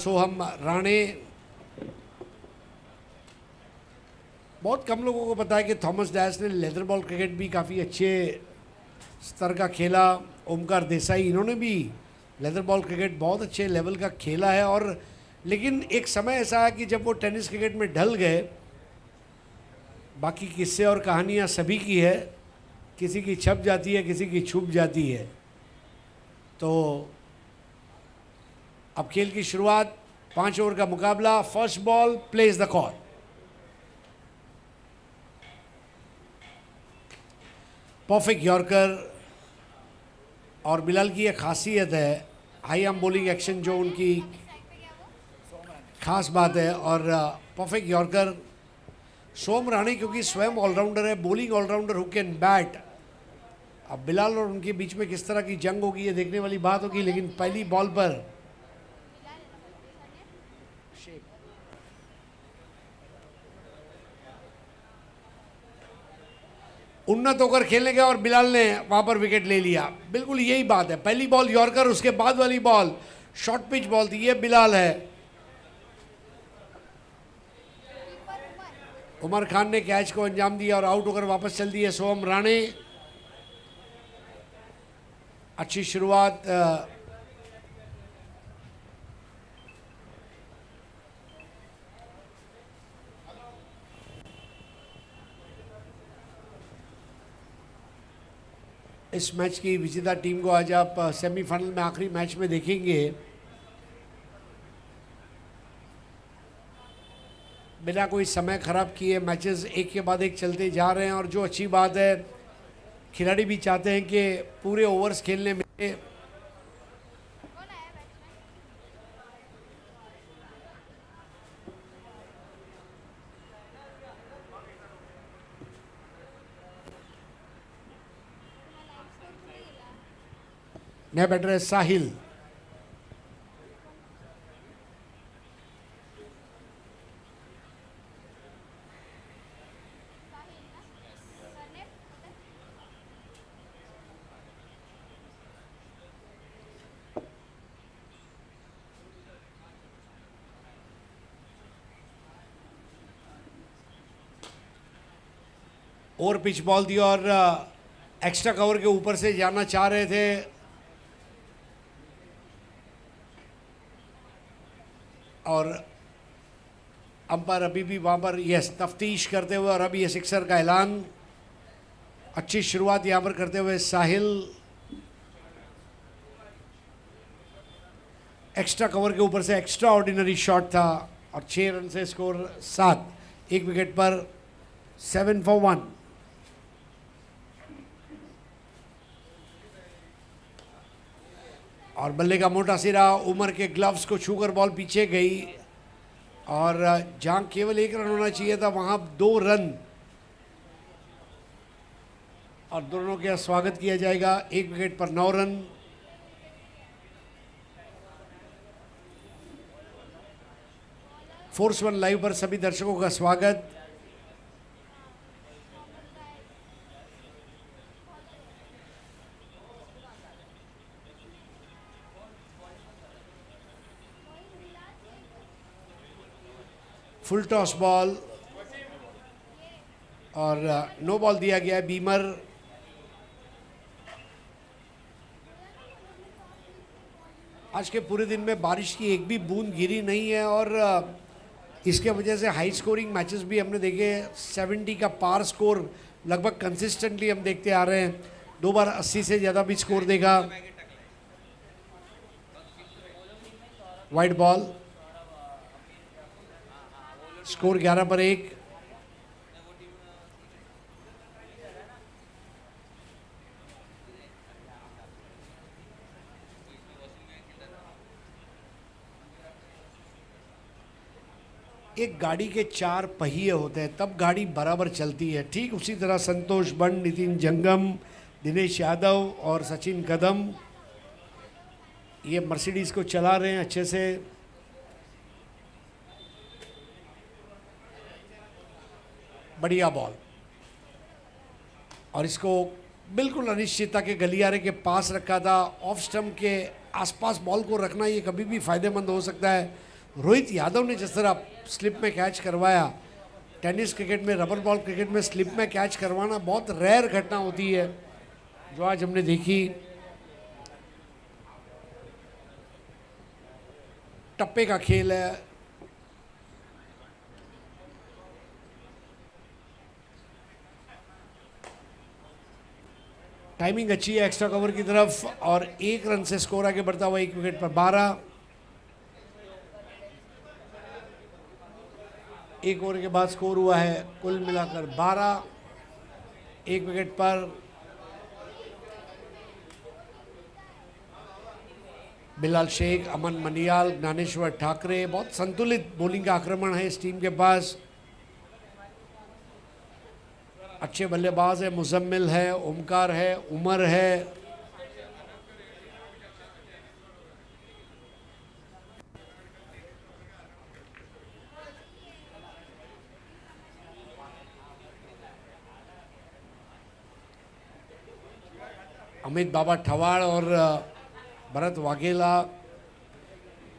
सोहम राणे। बहुत कम लोगों को पता है कि थॉमस डायस ने लेदर बॉल क्रिकेट भी काफ़ी अच्छे स्तर का खेला। ओमकार देसाई इन्होंने भी लेदर बॉल क्रिकेट बहुत अच्छे लेवल का खेला है। और लेकिन एक समय ऐसा है कि जब वो टेनिस क्रिकेट में ढल गए, बाकी किस्से और कहानियाँ सभी की है, किसी की छप जाती है, किसी की छुप जाती है। तो अब खेल की शुरुआत, 5 ओवर का मुकाबला। First ball, place the call. Perfect yorker. और बिलाल की एक खासियत है, हाई आर्म बॉलिंग एक्शन जो उनकी खास बात है। और परफेक्ट यॉर्कर। सोहम राणे क्योंकि स्वयं ऑलराउंडर है, bowling allrounder who can bat. अब बिलाल और उनके बीच में किस तरह की जंग होगी ये देखने वाली बात होगी। लेकिन पहली बॉल पर उन्नत होकर खेलने गया और बिलाल ने वहां पर विकेट ले लिया। बिल्कुल यही बात है, पहली बॉल यॉर्कर, उसके बाद वाली बॉल शॉर्ट पिच बॉल थी। ये बिलाल है। उमर खान ने कैच को अंजाम दिया और आउट होकर वापस चल दिए सोहम राणे। अच्छी शुरुआत। इस मैच की विजेता टीम को आज आप सेमीफाइनल में आखिरी मैच में देखेंगे। बिना कोई समय खराब किए मैचेस एक के बाद एक चलते जा रहे हैं। और जो अच्छी बात है, खिलाड़ी भी चाहते हैं कि पूरे ओवर्स खेलने में नया बैटर है साहिल। ओवर पिच बॉल दी और एक्स्ट्रा कवर के ऊपर से जाना चाह रहे थे। और अंपायर अभी भी वहां पर यस तफ्तीश करते हुए, और अभी ये सिक्सर का ऐलान। अच्छी शुरुआत यहां पर करते हुए साहिल। एक्स्ट्रा कवर के ऊपर से एक्स्ट्रा ऑर्डिनरी शॉट था और 6 run say score 7, 1 wicket per 7 for 1। और बल्ले का मोटा सिरा उमर के ग्लव्स को छूकर बॉल पीछे गई। और जहां केवल 1 रन होना चाहिए था वहां 2 रन। और दोनों का स्वागत किया जाएगा। 1 विकेट पर 9 रन। फोर्स वन लाइव पर सभी दर्शकों का स्वागत। फुल टॉस बॉल और नो बॉल दिया गया है। बीमर आज के पूरे दिन में बारिश की एक भी बूंद गिरी नहीं है। और इसके वजह से हाई स्कोरिंग मैचेस भी हमने देखे। 70 का पार स्कोर लगभग कंसिस्टेंटली हम देखते आ रहे हैं। 2 बार 80 से ज़्यादा भी स्कोर देगा। वाइड बॉल, स्कोर 11 पर 1। एक गाड़ी के 4 पहिए होते हैं तब गाड़ी बराबर चलती है। ठीक उसी तरह संतोष बंड, नितिन जंगम, दिनेश यादव और सचिन कदम ये मर्सिडीज को चला रहे हैं अच्छे से। बढ़िया बॉल और इसको बिल्कुल अनिश्चितता के गलियारे के पास रखा था। ऑफ स्टंप के आसपास बॉल को रखना ये कभी भी फायदेमंद हो सकता है। रोहित यादव ने जिस तरह स्लिप में कैच करवाया, टेनिस क्रिकेट में, रबर बॉल क्रिकेट में स्लिप में कैच करवाना बहुत रेयर घटना होती है जो आज हमने देखी। टप्पे का खेल है, टाइमिंग अच्छी है एक्स्ट्रा कवर की तरफ, और 1 रन से स्कोर आगे बढ़ता हुआ 1 विकेट पर 12। 1 ओवर के बाद स्कोर हुआ है कुल मिलाकर 12, 1 विकेट पर। बिलाल शेख, अमन मनियाल, ज्ञानेश्वर ठाकरे, बहुत संतुलित बॉलिंग का आक्रमण है इस टीम के पास। अच्छे बल्लेबाज है, मुजम्मिल है, ओमकार है, उमर है। अमित बाबा ठवाड़ और भरत वाघेला,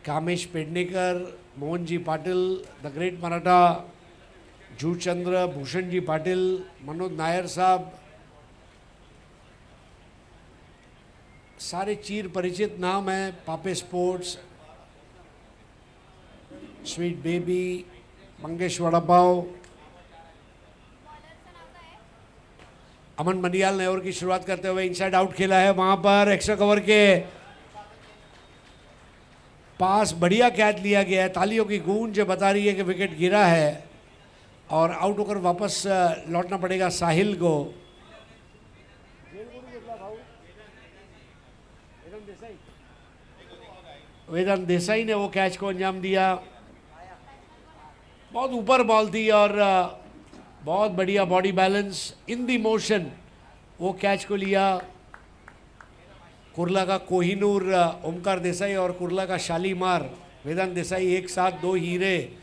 कामेश पेडनेकर, मोहन जी पाटिल, द ग्रेट मराठा, जूचंद्र, भूषण जी पाटिल, मनोज नायर साहब, सारे चीर परिचित नाम हैं। पापे sports, sweet baby, Mangesh vada pav. Aman Maniyal ने ओवर की शुरुआत करते हुए इनसाइड आउट खेला है, वहां पर एक्स्ट्रा कवर के पास बढ़िया कैच लिया गया है। तालियों की गूंज बता रही है कि विकेट गिरा है और आउट होकर वापस लौटना पड़ेगा साहिल को। वेदांत देसाई ने वो कैच को अंजाम दिया। बहुत ऊपर बॉल थी और बहुत बढ़िया body balance in the motion वो कैच को लिया। कुर्ला का कोहिनूर ओमकार देसाई और कुर्ला का शालीमार वेदांत देसाई एक साथ 2 हीरे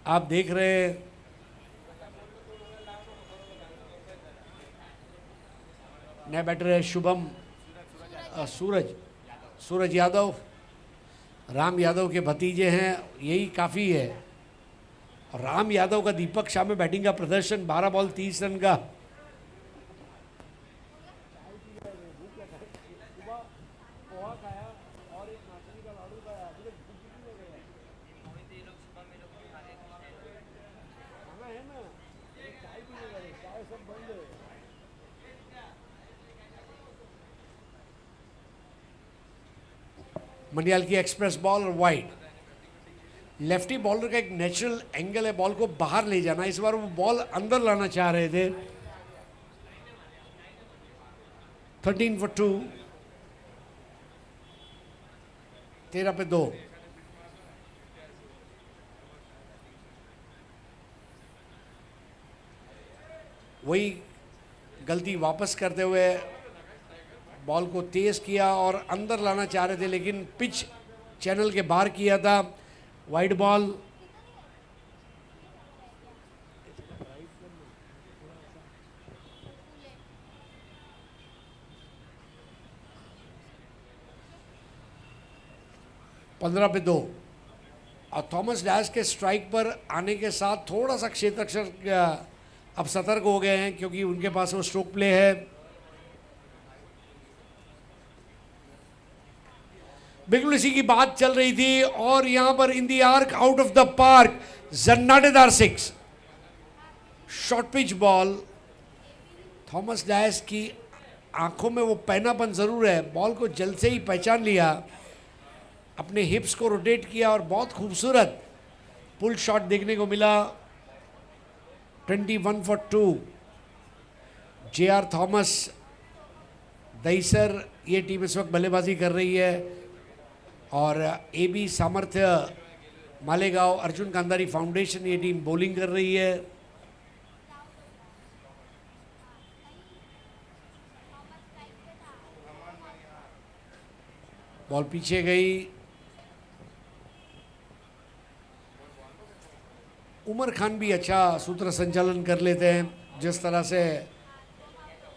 आप देख रहे हैं। नया बैटर है शुभम सूरज यादव, राम यादव के भतीजे हैं, यही काफ़ी है। राम यादव का दीपक शाह में बैटिंग का प्रदर्शन, 12 बॉल 30 रन का। मनियाल की एक्सप्रेस बॉल और वाइड। लेफ्टी बॉलर का एक नेचुरल एंगल है बॉल को बाहर ले जाना, इस बार वो बॉल अंदर लाना चाह रहे थे। 13 for 2, 13 पे 2। वही गलती वापस करते हुए बॉल को तेज किया और अंदर लाना चाह रहे थे, लेकिन पिच चैनल के बाहर किया था। Wide ball. पंद्रह पे 2। और थॉमस डैश के स्ट्राइक पर आने के साथ थोड़ा सा क्षेत्ररक्षक अब सतर्क हो गए हैं क्योंकि उनके पास वो स्ट्रोक प्ले है। बिल्कुल इसी की बात चल रही थी और यहां पर in the arc out of the park, जन्नाटेदार 6। Short pitch ball. Thomas Dash की आंखों में वो पैनापन जरूर है, बॉल को जल्द से ही पहचान लिया, अपने हिप्स को रोटेट किया और बहुत खूबसूरत पुल शॉट देखने को मिला। 21 for 2। जे.आर. थॉमस, दहीसर ये टीम इस वक्त बल्लेबाजी कर रही है और ए.बी. सामर्थ्य मालेगांव अर्जुन कांदारी फाउंडेशन ये टीम बॉलिंग कर रही है। बॉल पीछे गई। उमर खान भी अच्छा सूत्र संचालन कर लेते हैं, जिस तरह से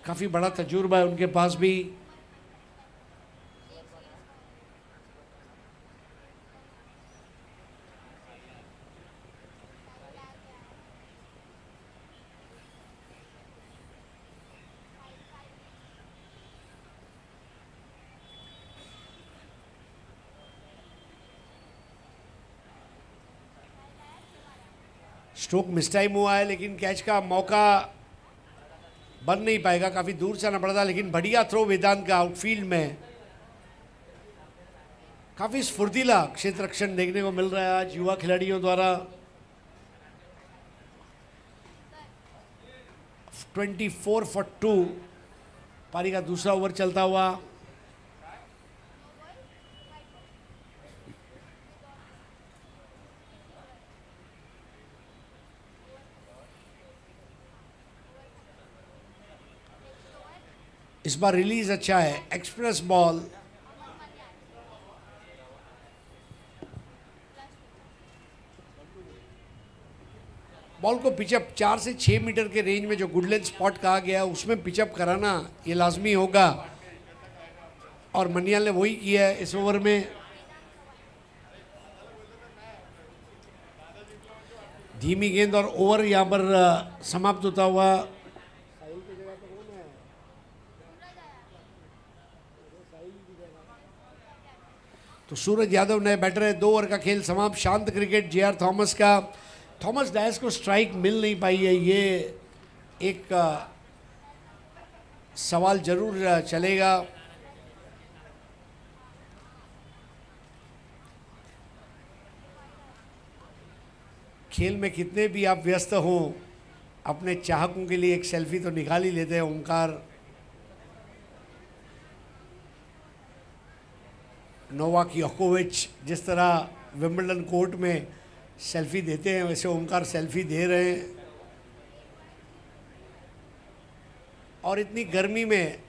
काफ़ी बड़ा तजुर्बा है उनके पास भी। स्ट्रोक मिस टाइम हुआ है, लेकिन कैच का मौका बन नहीं पाएगा, काफ़ी दूर से आना पड़ा था। लेकिन बढ़िया थ्रो वेदांत का आउटफील्ड में, काफ़ी स्फूर्तिला क्षेत्र रक्षण देखने को मिल रहा है आज युवा खिलाड़ियों द्वारा। 24 for 2 पारी का दूसरा ओवर चलता हुआ। इस बार रिलीज अच्छा है, एक्सप्रेस बॉल। बॉल को पिचअप 4 से 6 मीटर के रेंज में जो गुडलैंड स्पॉट कहा गया है उसमें पिचअप कराना ये लाजमी होगा, और मनियाल ने वही किया है इस ओवर में। धीमी गेंद और ओवर यहाँ पर समाप्त होता हुआ। तो सूरज यादव नए बैटर है। 2 ओवर का खेल समाप्त। शांत क्रिकेट जे.आर. थॉमस का। थॉमस डायस को स्ट्राइक मिल नहीं पाई है, ये एक सवाल जरूर चलेगा। खेल में कितने भी आप व्यस्त हों, अपने चाहकों के लिए एक सेल्फी तो निकाल ही लेते हैं ओमकार। नोवाक योकोविच जिस तरह विंबलडन कोर्ट में सेल्फी देते हैं, वैसे ओमकार सेल्फी दे रहे हैं। और इतनी गर्मी में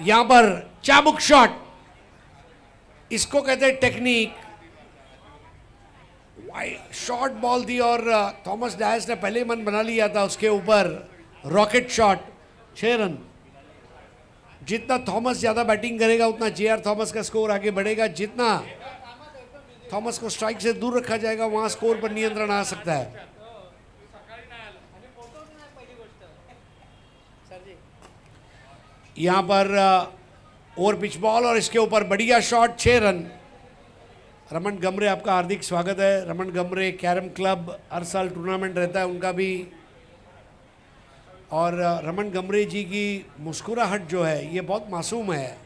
यहां पर चाबुक शॉट, इसको कहते हैं टेक्निक। शॉर्ट बॉल दी और थॉमस डायस ने पहले मन बना लिया था उसके ऊपर। Rocket shot, 6 run. जितना थॉमस ज़्यादा बैटिंग करेगा उतना जे.आर. थॉमस का स्कोर आगे बढ़ेगा। जितना थॉमस को स्ट्राइक से दूर रखा जाएगा वहां स्कोर पर नियंत्रण आ सकता है। यहां पर ओवर पिच बॉल और इसके ऊपर बढ़िया शॉट, 6 रन। रमन गमरे, आपका हार्दिक स्वागत है। रमन गमरे कैरम क्लब, हर साल टूर्नामेंट रहता है उनका भी। और रमन गमरे जी की मुस्कुराहट जो है ये बहुत मासूम है।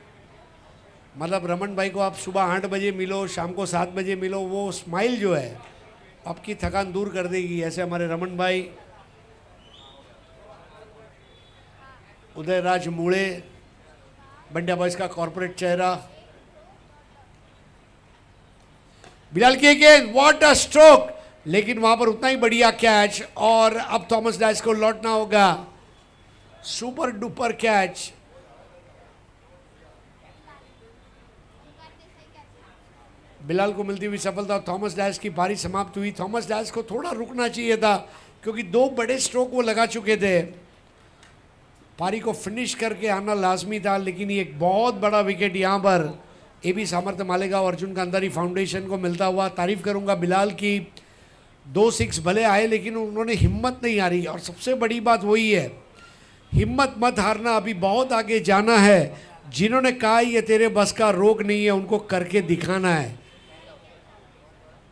मतलब रमन भाई को आप सुबह 8 बजे मिलो, शाम को 7 बजे मिलो, वो स्माइल जो है आपकी थकान दूर कर देगी। ऐसे हमारे रमन भाई। उदयराज मूड़े, बंडिया बॉयज का कॉर्पोरेट चेहरा। बिलाल के गेंद, व्हाट अ स्ट्रोक, लेकिन वहां पर उतना ही बढ़िया कैच। और अब थॉमस डायस को लौटना होगा। Super duper catch. बिलाल को मिलती हुई सफलता। थॉमस डायस की पारी समाप्त हुई। थॉमस डायस को थोड़ा रुकना चाहिए था क्योंकि 2 बड़े स्ट्रोक वो लगा चुके थे। पारी को फिनिश करके आना लाजमी था, लेकिन ये एक बहुत बड़ा विकेट यहाँ पर ए.बी. सामर्थ्य मालेगांव अर्जुन कांतारी फाउंडेशन को मिलता हुआ। तारीफ करूंगा बिलाल की। 2 6 भले आए लेकिन उन्होंने हिम्मत नहीं हारी, और सबसे बड़ी बात वही है, हिम्मत मत हारना, अभी बहुत आगे जाना है। जिन्होंने कहा ये तेरे बस का रोग नहीं है, उनको करके दिखाना है।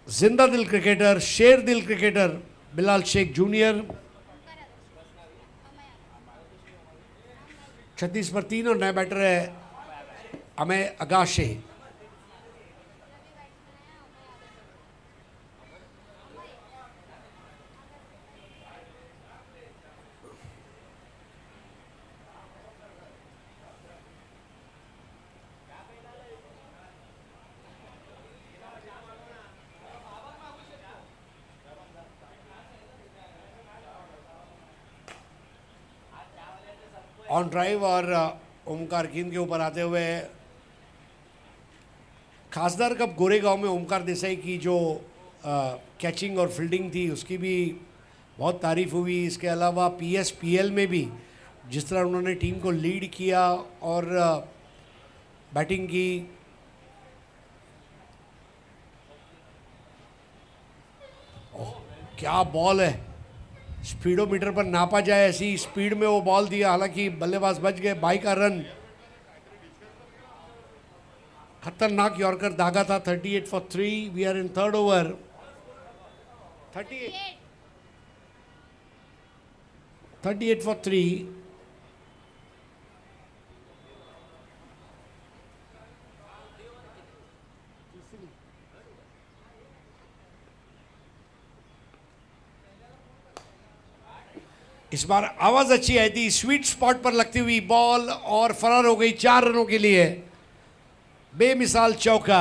जिंदा दिल क्रिकेटर, शेर दिल क्रिकेटर बिलाल शेख जूनियर। 36 पर 3 और नए बैटर है अमय अगाशे। ऑन ड्राइव और ओमकार गेंद के ऊपर आते हुए। खासदार कप गोरेगांव में ओमकार देसाई की जो कैचिंग और फील्डिंग थी उसकी भी बहुत तारीफ हुई। इसके अलावा PSPL में भी जिस तरह उन्होंने टीम को लीड किया और बैटिंग की। ओह, क्या बॉल है। स्पीडोमीटर पर नापा जाए ऐसी स्पीड में वो बॉल दिया, हालांकि बल्लेबाज बच गए। 22 का रन। खतरनाक यॉर्कर दागा था. 38 for 3. We are in third over. 38 for 3. इस बार आवाज अच्छी आई थी, स्वीट स्पॉट पर लगती हुई बॉल और फरार हो गई 4 रनों के लिए. बेमिसाल चौका.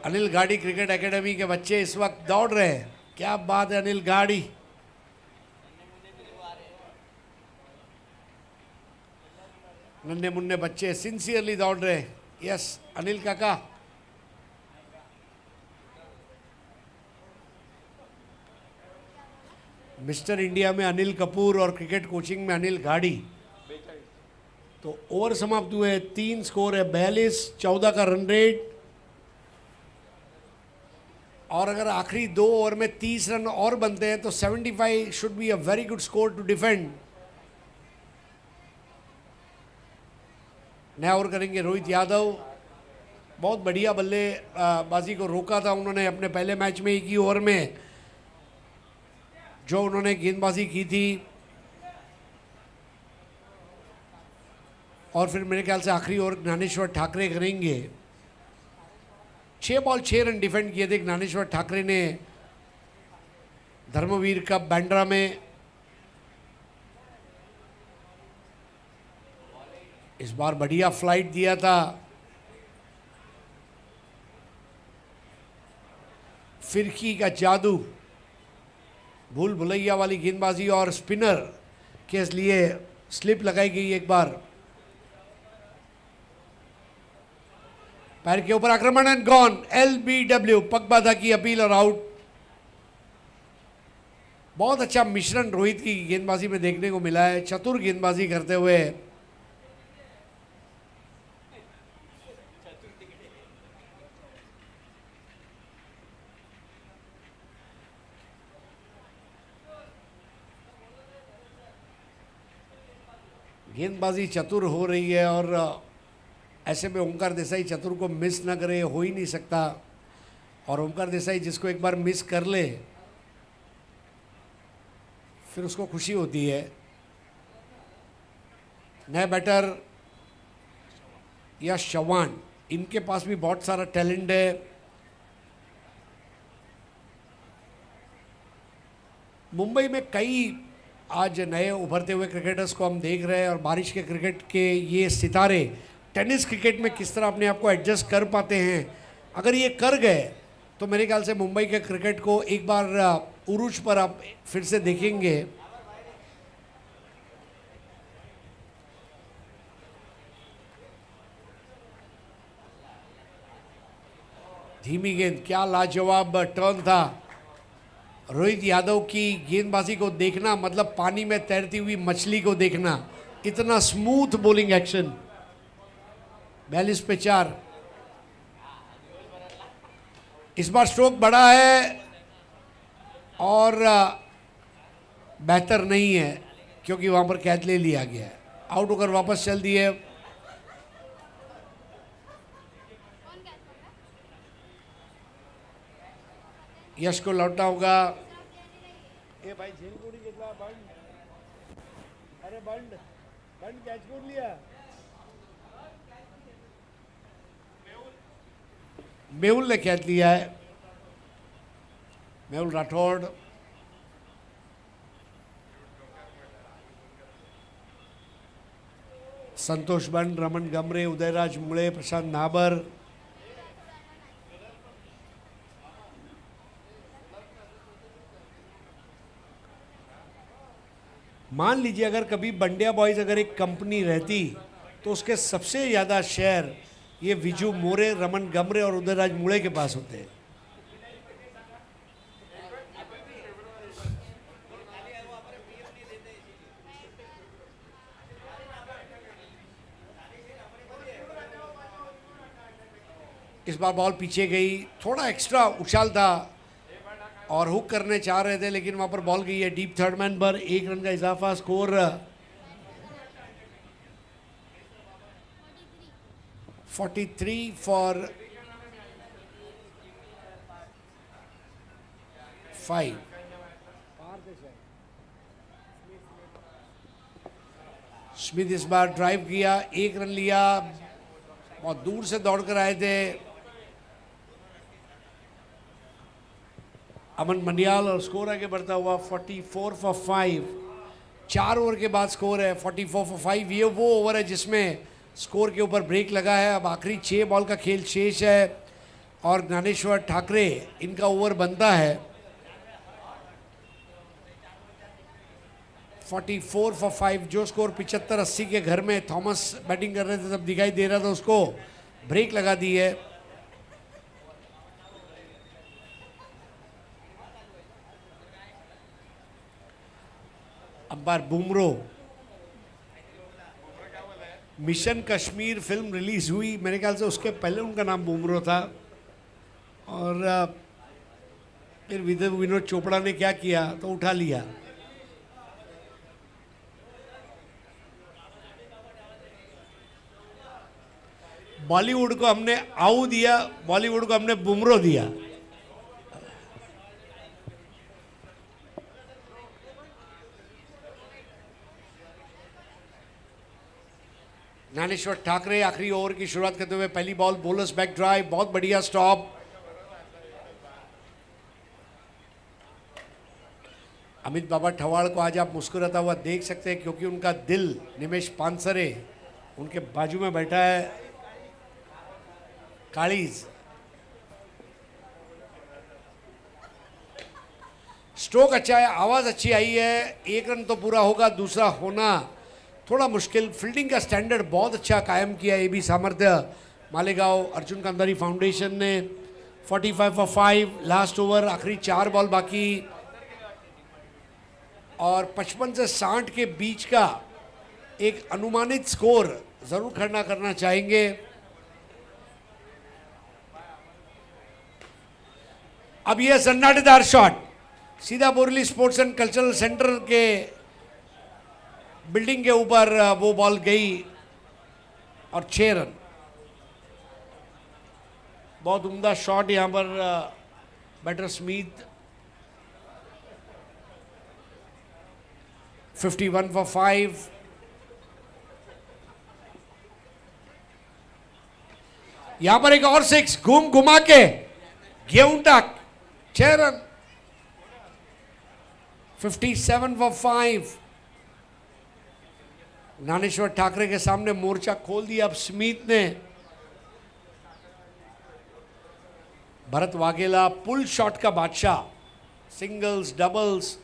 अनिल गाड़ी क्रिकेट एकेडमी के बच्चे इस वक्त दौड़ रहे हैं. क्या बात है अनिल गाड़ी. नन्हे मुन्ने बच्चे सिंसियरली दौड़ रहे हैं. यस अनिल काका. मिस्टर इंडिया में अनिल कपूर और क्रिकेट कोचिंग में अनिल गाड़ी. तो ओवर समाप्त हुए. 3 स्कोर है 42. 14 का रन रेट. और अगर आखिरी 2 ओवर में 30 रन और बनते हैं तो 75 should be a very good score to defend. नया ओवर करेंगे रोहित यादव. बहुत बढ़िया बल्लेबाजी को रोका था उन्होंने अपने पहले मैच में. एक ही ओवर में जो उन्होंने गेंदबाजी की थी. और फिर मेरे ख्याल से आखिरी ओवर ज्ञानेश्वर ठाकरे करेंगे. 6 बॉल 6 रन डिफेंड किए थे ज्ञानेश्वर ठाकरे ने धर्मवीर कप बांद्रा में. इस बार बढ़िया फ्लाइट दिया था. फिरकी का जादू. भूल भुलैया वाली गेंदबाजी और स्पिनर के लिए स्लिप लगाई गई एक बार. पैर के ऊपर आक्रमण एंड गॉन. LBW पगबाधा की अपील और आउट. बहुत अच्छा मिश्रण रोहित की गेंदबाजी में देखने को मिला है. चतुर गेंदबाजी करते हुए. गेंदबाजी चतुर हो रही है और ऐसे में ओंकार देसाई चतुर को मिस ना करे हो ही नहीं सकता. और ओंकार देसाई जिसको एक बार मिस कर ले फिर उसको खुशी होती है. नए बैटर यश चौहान. इनके पास भी बहुत सारा टैलेंट है. मुंबई में कई आज नए उभरते हुए क्रिकेटर्स को हम देख रहे हैं. और बारिश के क्रिकेट के ये सितारे टेनिस क्रिकेट में किस तरह अपने आप को एडजस्ट कर पाते हैं. अगर ये कर गए तो मेरे ख्याल से मुंबई के क्रिकेट को एक बार उरूज पर आप फिर से देखेंगे. धीमी गेंद. क्या लाजवाब टर्न था. रोहित यादव की गेंदबाजी को देखना मतलब पानी में तैरती हुई मछली को देखना. इतना स्मूथ बॉलिंग एक्शन. 42 पे 4. इस बार स्ट्रोक बड़ा है और बेहतर नहीं है क्योंकि वहां पर कैच ले लिया गया है. आउट होकर वापस चल दिए. यश को लौटना होगा. ए भाई झेल कोणी घेतला. बंड. अरे बंड बंड कैच कोण लिया. मेहुल ने कैच लिया है. मेहुल राठौड़. संतोष बंड, रमन गमरे, उदयराज मुळे, प्रशांत नाबर. मान लीजिए अगर कभी बंडिया बॉयज अगर एक कंपनी रहती तो उसके सबसे ज़्यादा शेयर ये विजू मोरे, रमन गमरे और उदयराज मुळे के पास होते हैं. इस बार बॉल पीछे गई. थोड़ा एक्स्ट्रा उछाल था और हुक करने चाह रहे थे लेकिन वहां पर बॉल गई है डीप थर्ड मैन पर। 1 रन का इजाफा, स्कोर 43 फॉर 5। स्मिथ इस बार ड्राइव किया, 1 रन लिया, बहुत दूर से दौड़कर आए थे अमन मनियाल और स्कोर आगे बढ़ता हुआ 44 फॉर 5। 4 ओवर के बाद स्कोर है 44 फॉर 5। ये वो ओवर है जिसमें स्कोर के ऊपर ब्रेक लगा है। अब आखिरी 6 बॉल का खेल शेष है और ज्ञानेश्वर ठाकरे इनका ओवर बनता है। 44 फॉर 5 जो स्कोर 75-80 के घर में थॉमस बैटिंग कर रहे थे तब दिखाई दे रहा था, उसको ब्रेक लगा दी है। अंपायर बुमरो। मिशन कश्मीर फिल्म रिलीज हुई, मेरे ख्याल से उसके पहले उनका नाम बुमरो था। और फिर विनोद चोपड़ा ने क्या किया तो उठा लिया। बॉलीवुड को हमने आऊ दिया, बॉलीवुड को हमने बुमरो दिया। ज्ञानेश्वर ठाकरे आखिरी ओवर की शुरुआत करते हुए पहली बॉल, बोलर्स बैक ड्राइव, बहुत बढ़िया स्टॉप। अमित बाबा ठवाड़ को आज आप मुस्कुराता हुआ देख सकते हैं क्योंकि उनका दिल निमेश पानसरे उनके बाजू में बैठा है। कालीज स्ट्रोक अच्छा है, आवाज अच्छी आई है। 1 रन तो पूरा होगा, दूसरा होना थोड़ा मुश्किल। फील्डिंग का स्टैंडर्ड बहुत अच्छा कायम किया है एबी सामर्थ्य मालेगांव अर्जुन कांदारी फाउंडेशन ने। 45 फॉर 5 लास्ट ओवर, आखिरी 4 बॉल बाकी और 55 से 60 के बीच का एक अनुमानित स्कोर जरूर खड़ा करना चाहेंगे। अब यह सन्नाटेदार शॉट सीधा Borli sports end cultural centre के बिल्डिंग के ऊपर वो बॉल गई और 6 रन। बहुत उम्दा शॉट यहां पर बैटर स्मिथ। 51 फॉर 5। यहां पर एक और 6 घुमा के गेहूं तक 6 रन। 57 फॉर 5। ज्ञानेश्वर ठाकरे के सामने मोर्चा खोल दिया अब स्मिथ ने। भरत वाघेला पुल शॉट का बादशाह, सिंगल्स डबल्स,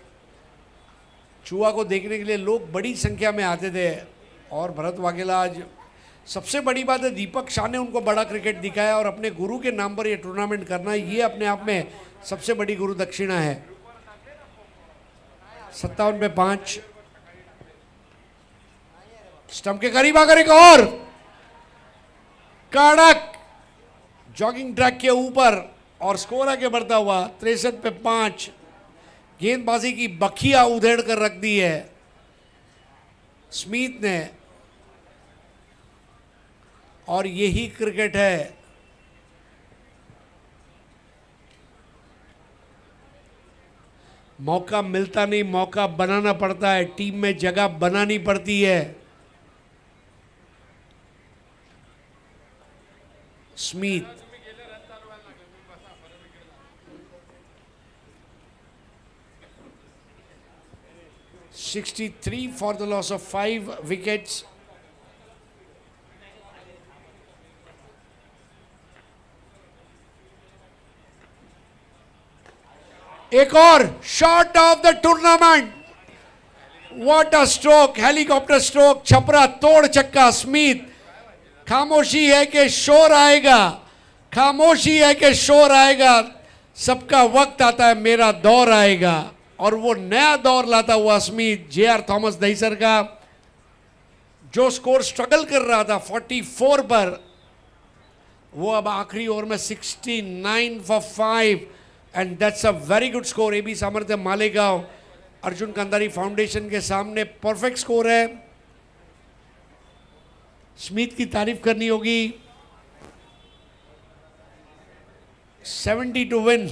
चुहा को देखने के लिए लोग बड़ी संख्या में आते थे और भरत वाघेला आज सबसे बड़ी बात है दीपक शाह ने उनको बड़ा क्रिकेट दिखाया और अपने गुरु के नाम पर यह टूर्नामेंट करना ये अपने आप में सबसे बड़ी गुरु दक्षिणा है। 57 पे 5। स्टंप के करीब आकर एक और कड़क जॉगिंग ट्रैक के ऊपर और स्कोर आगे बढ़ता हुआ 63 पे 5। गेंदबाजी की बखिया उधेड़ कर रख दी है स्मिथ ने और यही क्रिकेट है। मौका मिलता नहीं, मौका बनाना पड़ता है, टीम में जगह बनानी पड़ती है। Smith 63 for the loss of 5 wickets. एक और shot of the tournament, what a stroke, helicopter stroke, Chhapra तोड़ चक्का स्मिथ। खामोशी है कि शोर आएगा, खामोशी है कि शोर आएगा, सबका वक्त आता है, मेरा दौर आएगा। और वो नया दौर लाता हुआ स्मिथ, जे.आर. थॉमस दहीसर का जो स्कोर स्ट्रगल कर रहा था 44 पर, वो अब आखिरी ओवर में 69 for 5 end that's a very good score. AB सामर्थ्य मालेगांव अर्जुन कंदारी फाउंडेशन के सामने परफेक्ट स्कोर है। स्मिथ की तारीफ करनी होगी। 70 टू विन।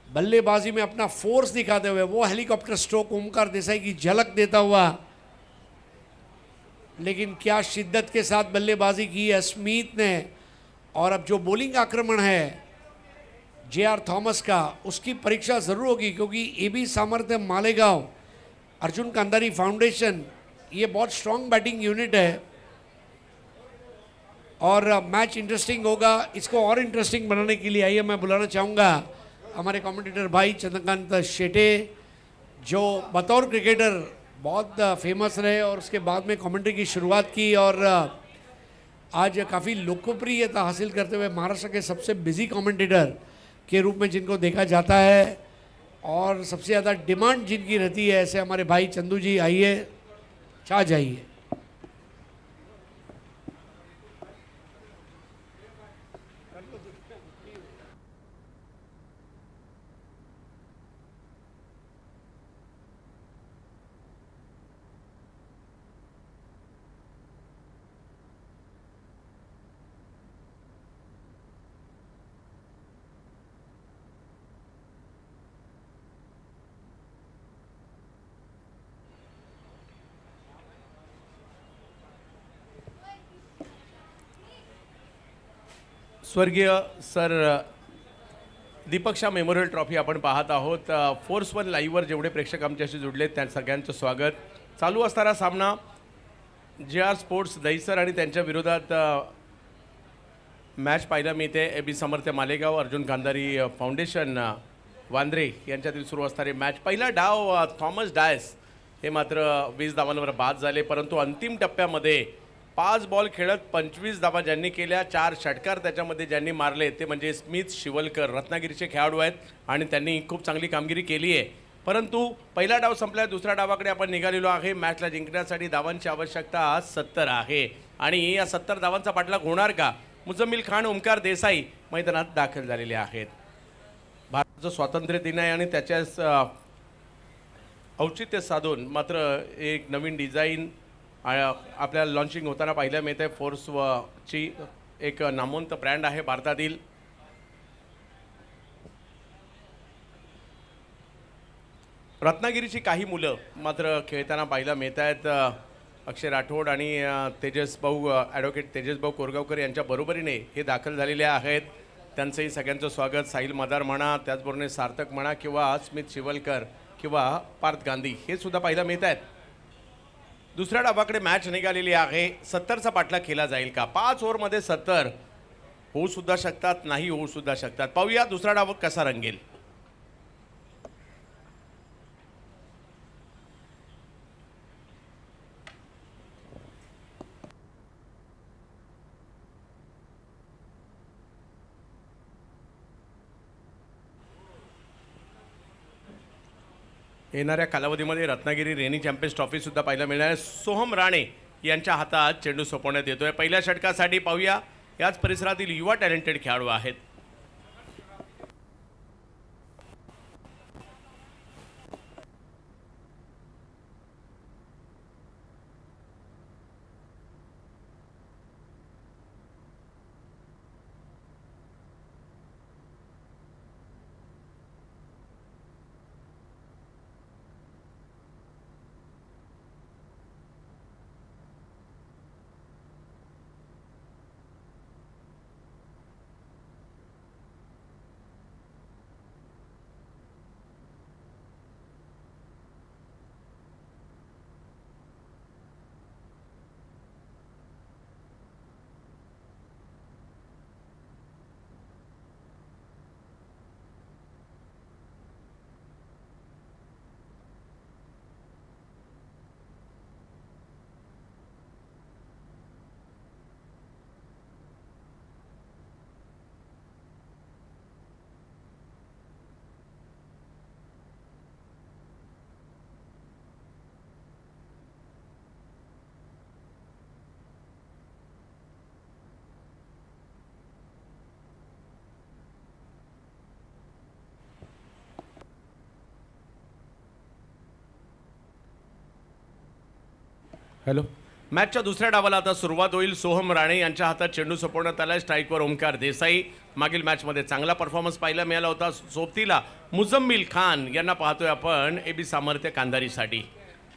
बल्लेबाजी में अपना फोर्स दिखाते हुए वो हेलीकॉप्टर स्ट्रोक ओमकार देसाई की झलक देता हुआ, लेकिन क्या शिद्दत के साथ बल्लेबाजी की है स्मिथ ने। और अब जो बॉलिंग आक्रमण है JR थॉमस का, उसकी परीक्षा जरूर होगी, क्योंकि AB सामर्थ्य मालेगांव अर्जुन कंदारी फाउंडेशन ये बहुत स्ट्रांग बैटिंग यूनिट है और मैच इंटरेस्टिंग होगा। इसको और इंटरेस्टिंग बनाने के लिए आइए मैं बुलाना चाहूँगा हमारे कमेंटेटर भाई चंद्रकांत शेटे, जो बतौर क्रिकेटर बहुत फेमस रहे और उसके बाद में कमेंट्री की शुरुआत की और आज काफ़ी लोकप्रियता हासिल करते हुए महाराष्ट्र के सबसे बिजी कमेंटेटर के रूप में जिनको देखा जाता है और सबसे ज़्यादा डिमांड जिनकी रहती है, ऐसे हमारे भाई चंदू जी आइए, छा जाइए। स्वर्गीय sir Deepak Shah memorial trophy आपण पाहत आहोत। फोर्स वन लाईव्हवर जेवढे प्रेक्षक आमच्याशी जुडले त्या सगळ्यांचं स्वागत। चालू असणारा सामना JR स्पोर्ट्स दहिसर आणि त्यांच्या विरोधात मॅच पाहायला मिळते। AB समर्थ मालेगाव अर्जुन गांधारी फाउंडेशन वांद्रे यांच्यातील सुरू असणारी मॅच। पहिला डाव थॉमस डायस हे मात्र 20 धावांवर बाद झाले, परंतु अंतिम टप्प्यामध्ये 5 बॉल खेळत 25 धावा ज्यांनी केल्या, 4 षटकार त्याच्यामध्ये ज्यांनी मारले ते म्हणजे स्मिथ शिवलकर, रत्नागिरीचे खेळाडू आहेत आणि त्यांनी खूप चांगली कामगिरी केली आहे। परंतु पहिला डाव संपला, दुसऱ्या डावाकडे आपण निघालेलो आहे। मॅचला जिंकण्यासाठी धावांची आवश्यकता 70 आहे आणि या 70 धावांचा पाठलाग होणार का? मुजम्मिल खान, ओमकार देसाई मैदानात दाखल झालेले आहेत। भारताचं स्वातंत्र्य दिन आहे आणि त्याच्याच औचित्य साधून मात्र एक नवीन डिझाईन आपल्याला लॉन्चिंग होताना पाहायला मिळते। फोर्स ची एक नामवंत ब्रँड आहे भारतातील। रत्नागिरीची काही मुलं मात्र खेळताना पाहायला मिळत आहेत। अक्षय राठोड आणि तेजस भाऊ ॲडव्होकेट तेजस भाऊ कोरगावकर यांच्या बरोबरीने हे दाखल झालेले आहेत। त्यांचंही सगळ्यांचं स्वागत। साहिल मदार म्हणा, त्याचबरोबर सार्थक म्हणा किंवा स्मिथ शिवलकर किंवा पार्थ गांधी हे सुद्धा पाहायला मिळत आहेत। दुसऱ्या डावाकडे मॅच निघालेली आहे। 70चा पाठलाग केला जाईल का? 5 ओव्हरमध्ये 70 होऊ सुद्धा शकतात, नाही होऊ सुद्धा शकतात। पाहूया दुसरा डाव कसा रंगेल। येणाऱ्या कालावधीमध्ये रत्नागिरी रेनी चॅम्पियन्स ट्रॉफी सुद्धा पाहायला मिळणार आहे। सोहम राणे यांच्या हातात चेंडू सोपवण्यात येतोय। पहिल्या षटकासाठी पाहूया, याच परिसरातील युवा टॅलेंटेड खेळाडू आहेत। हॅलो. मॅचच्या दुसऱ्या डावाला आता सुरुवात होईल. सोहम राणे यांच्या हातात चेंडू सोपवण्यात आला. स्ट्राईकवर ओमकार देसाई. मागील मॅचमध्ये चांगला परफॉर्मन्स पाहायला मिळाला होता. सोबतीला मुझम्मिल खान यांना पाहतोय आपण AB सामर्थ्य कांदारीसाठी.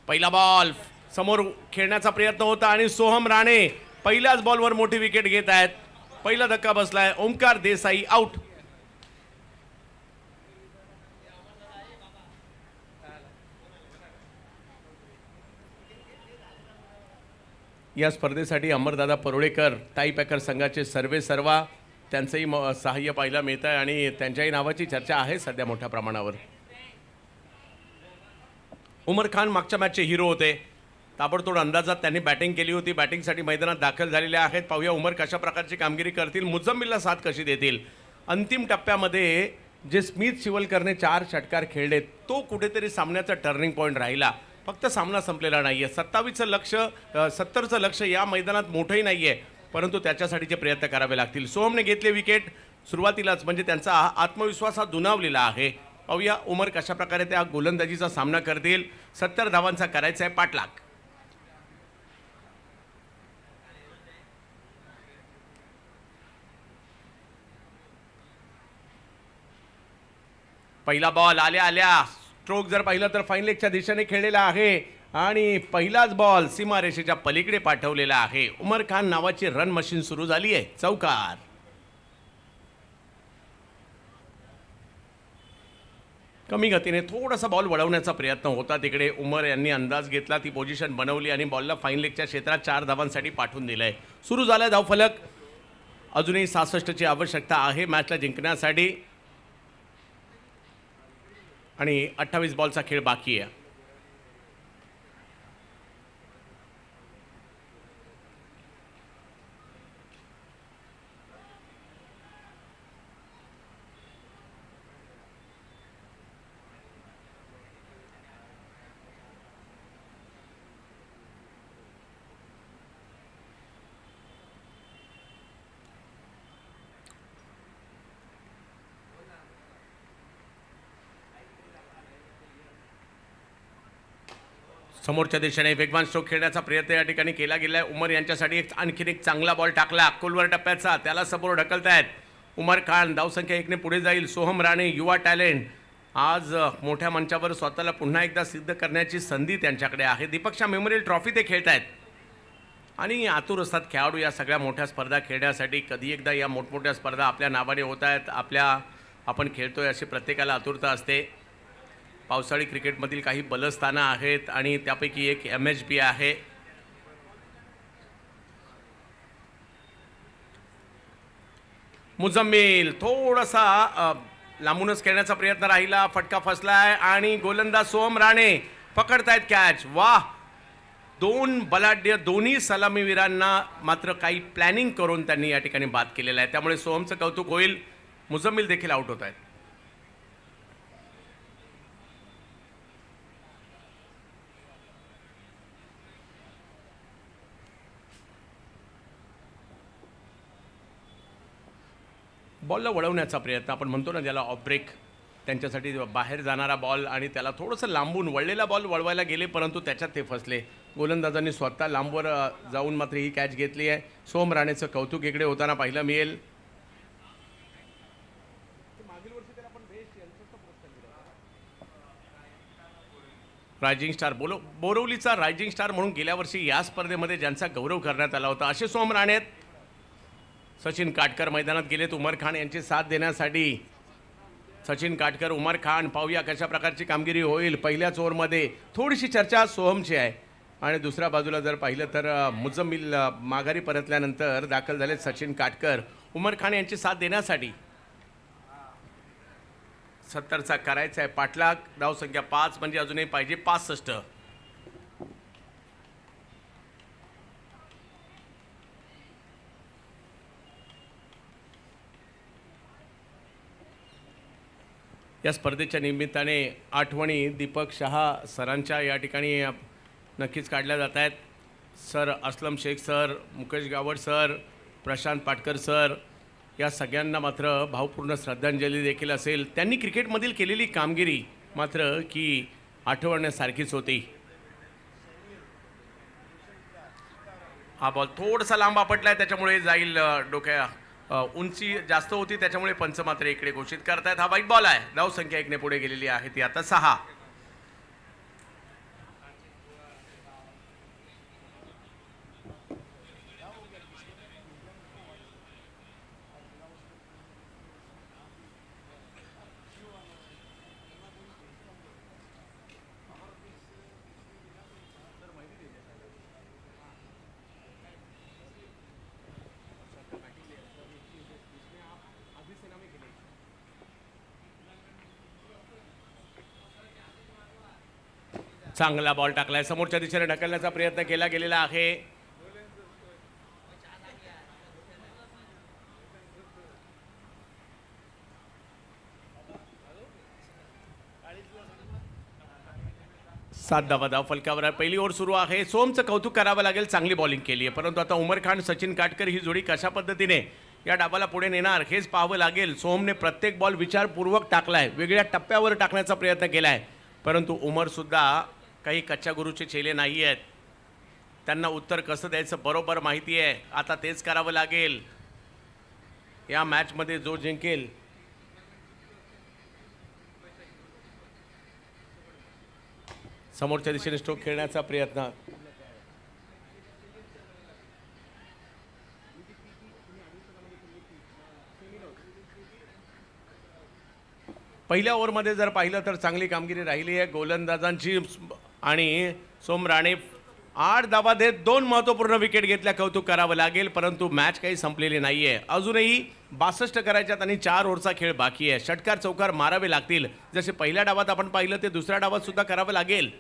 पहिला बॉल समोर खेळण्याचा प्रयत्न होता आणि सोहम राणे पहिल्याच बॉलवर मोठी विकेट घेत आहेत. पहिला धक्का बसलाय. ओमकार देसाई आउट. या स्पर्धेसाठी अमरदादा परोळेकर टाई पॅकर संघाचे सर्वे सर्वा त्यांचंही सहाय्य पाहायला मिळत आहे आणि त्यांच्याही नावाची चर्चा आहे सध्या मोठ्या प्रमाणावर. उमर खान मागच्या मॅचचे हिरो होते. ताबडतोड अंदाजात त्यांनी बॅटिंग केली होती. बॅटिंगसाठी मैदानात दाखल झालेले आहेत. पाहूया उमर कशा प्रकारची कामगिरी करतील, मुझम्मिलला साथ कशी देतील. अंतिम टप्प्यामध्ये जे स्मिथ शिवलकरने 4 षटकार खेळले तो कुठेतरी सामन्याचा टर्निंग पॉईंट राहिला. फक्त सामना संपलेला नाही आहे. 27चं लक्ष 70चं लक्ष या मैदानात मोठंही नाही आहे, परंतु त्याच्यासाठीचे प्रयत्न करावे लागतील. सोहमने घेतले विकेट सुरुवातीलाच, म्हणजे त्यांचा आत्मविश्वास हा दुणावलेला आहे. पाहूया उमर कशा प्रकारे त्या गोलंदाजीचा सामना करतील. 70 धावांचा करायचा आहे पाठलाग. पहिला बॉल आल्या स्ट्रोक जर पाहिलं तर फाईन लेगच्या दिशेने खेळलेला आहे आणि पहिलाच बॉल सीमारेषेच्या पलीकडे पाठवलेला आहे. उमर खान नावाची रन मशीन सुरू झाली आहे. चौकार. कमी गतीने थोडासा बॉल वळवण्याचा प्रयत्न होता तिकडे. उमर यांनी अंदाज घेतला, ती पोझिशन बनवली आणि बॉलला फाईन लेगच्या क्षेत्रात 4 धावांसाठी पाठवून दिलंय. सुरू झालाय धावफलक. अजूनही 66ची आवश्यकता आहे मॅचला जिंकण्यासाठी आणि 28 बॉलचा खेळ बाकी आहे. समोरच्या दिशेने वेगवान स्ट्रोक खेळण्याचा प्रयत्न या ठिकाणी केला गेला आहे. उमर यांच्यासाठी आणखीन एक चांगला बॉल टाकला खोलवर टप्प्याचा. त्याला समोर ढकलतायत. उमर खान धावसंख्या 1ने पुढे जाईल. सोहम राणे युवा टॅलेंट आज मोठ्या मंचावर स्वतःला पुन्हा एकदा सिद्ध करण्याची संधी त्यांच्याकडे आहे. दीपक शाह मेमोरियल ट्रॉफी ते खेळत आहेत आणि आतुर असतात खेळाडू या सगळ्या मोठ्या स्पर्धा खेळण्यासाठी. कधी एकदा या मोठमोठ्या स्पर्धा आपल्या नावाने होत आहेत, आपण खेळतोय अशी प्रत्येकाला आतुरता असते. पावसाळी क्रिकेटमधील काही बलस्थानं आहेत आणि त्यापैकी एक MHB आहे. मुझम्मिल थोडासा लांबूनच खेळण्याचा प्रयत्न राहिला. फटका फसलाय आणि गोलंदाज सोहम राणे पकडतायत कॅच. वाह, 2 बलाढ्य दोन्ही सलामीवीरांना मात्र काही प्लॅनिंग करून त्यांनी या ठिकाणी बाद केलेला आहे. त्यामुळे सोहमचं कौतुक होईल. मुझम्मिल देखील आउट होत आहेत. बॉलला वळवण्याचा प्रयत्न आपण म्हणतो ना ज्याला ऑफ ब्रेक, त्यांच्यासाठी बाहेर जाणारा बॉल आणि त्याला थोडंसं लांबून वळलेला बॉल वळवायला गेले परंतु त्याच्यात ते फसले. गोलंदाजांनी स्वतः लांबवर जाऊन मात्र ही कॅच घेतली आहे. सोहम राणेचं कौतुक इकडे होताना पाहायला मिळेल. रायझिंग स्टार बोरवलीचा रायझिंग स्टार म्हणून गेल्या वर्षी या स्पर्धेमध्ये ज्यांचा गौरव करण्यात आला होता असे सोहम राणे आहेत. सचिन काटकर मैदानात गेलेत उमर खान यांची साथ देण्यासाठी. सचिन काटकर, उमर खान, पाहूया कशा प्रकारची कामगिरी होईल. पहिल्याच ओव्हरमध्ये थोडीशी चर्चा सोहमची आहे आणि दुसऱ्या बाजूला जर पाहिलं तर मुझम्मिल माघारी परतल्यानंतर दाखल झाले सचिन काटकर उमर खान यांची साथ देण्यासाठी. 70चा करायचा आहे पाठलाग. धावसंख्या 5 म्हणजे अजूनही पाहिजे 65. या स्पर्धेच्या निमित्ताने आठवणी दीपक शाह सरांच्या या ठिकाणी नक्कीच काढल्या जात आहेत. Sir Aslam Shaikh sir, Mukesh Gawad sir, Prashant Patkar sir या सगळ्यांना मात्र भावपूर्ण श्रद्धांजली देखील असेल. त्यांनी क्रिकेटमधील केलेली कामगिरी मात्र की आठवण्यासारखीच होती. हा बॉल थोडासा लांब आपटलाय त्याच्यामुळे जाईल डोक्या उंची जास्त होती त्याच्यामुळे पंच मात्र इकडे घोषित करतायत. हा वाईट बॉल आहे. धाव संख्या 1 ने पुढे गेलेली आहे ती आता 6. चांगला बॉल टाकलाय. समोरच्या दिशेने ढकलण्याचा प्रयत्न केला गेलेला आहे. सात धावा फलकावर आहे. पहिली ओव्हर सुरू आहे. सोमचं कौतुक करावं लागेल, चांगली बॉलिंग केली आहे. परंतु आता उमर खान सचिन काटकर ही जोडी कशा पद्धतीने या डाबाला पुढे नेणार हेच पाहावं लागेल. सोमने प्रत्येक बॉल विचारपूर्वक टाकलाय, वेगळ्या टप्प्यावर टाकण्याचा प्रयत्न केलाय. परंतु उमर सुद्धा काही कच्च्या गुरुचे चेले नाही आहेत. त्यांना उत्तर कसं द्यायचं बरोबर माहिती आहे. आता तेच करावं लागेल. या मॅचमध्ये जो जिंकेल समोरच्या दिशेने स्ट्रोक खेळण्याचा प्रयत्न. पहिल्या ओव्हरमध्ये जर पाहिलं तर चांगली कामगिरी राहिली आहे गोलंदाजांची आणि सोम राणे 8 धावा देत 2 महत्त्वपूर्ण विकेट घेतल्या, कौतुक करावं लागेल. परंतु मॅच काही संपलेली नाही आहे. अजूनही 62 करायच्यात आणि 4 ओव्हरचा खेळ बाकी आहे. षटकार चौकार मारावे लागतील. जसे पहिल्या डावात आपण पाहिलं ते दुसऱ्या डावात सुद्धा करावं लागेल.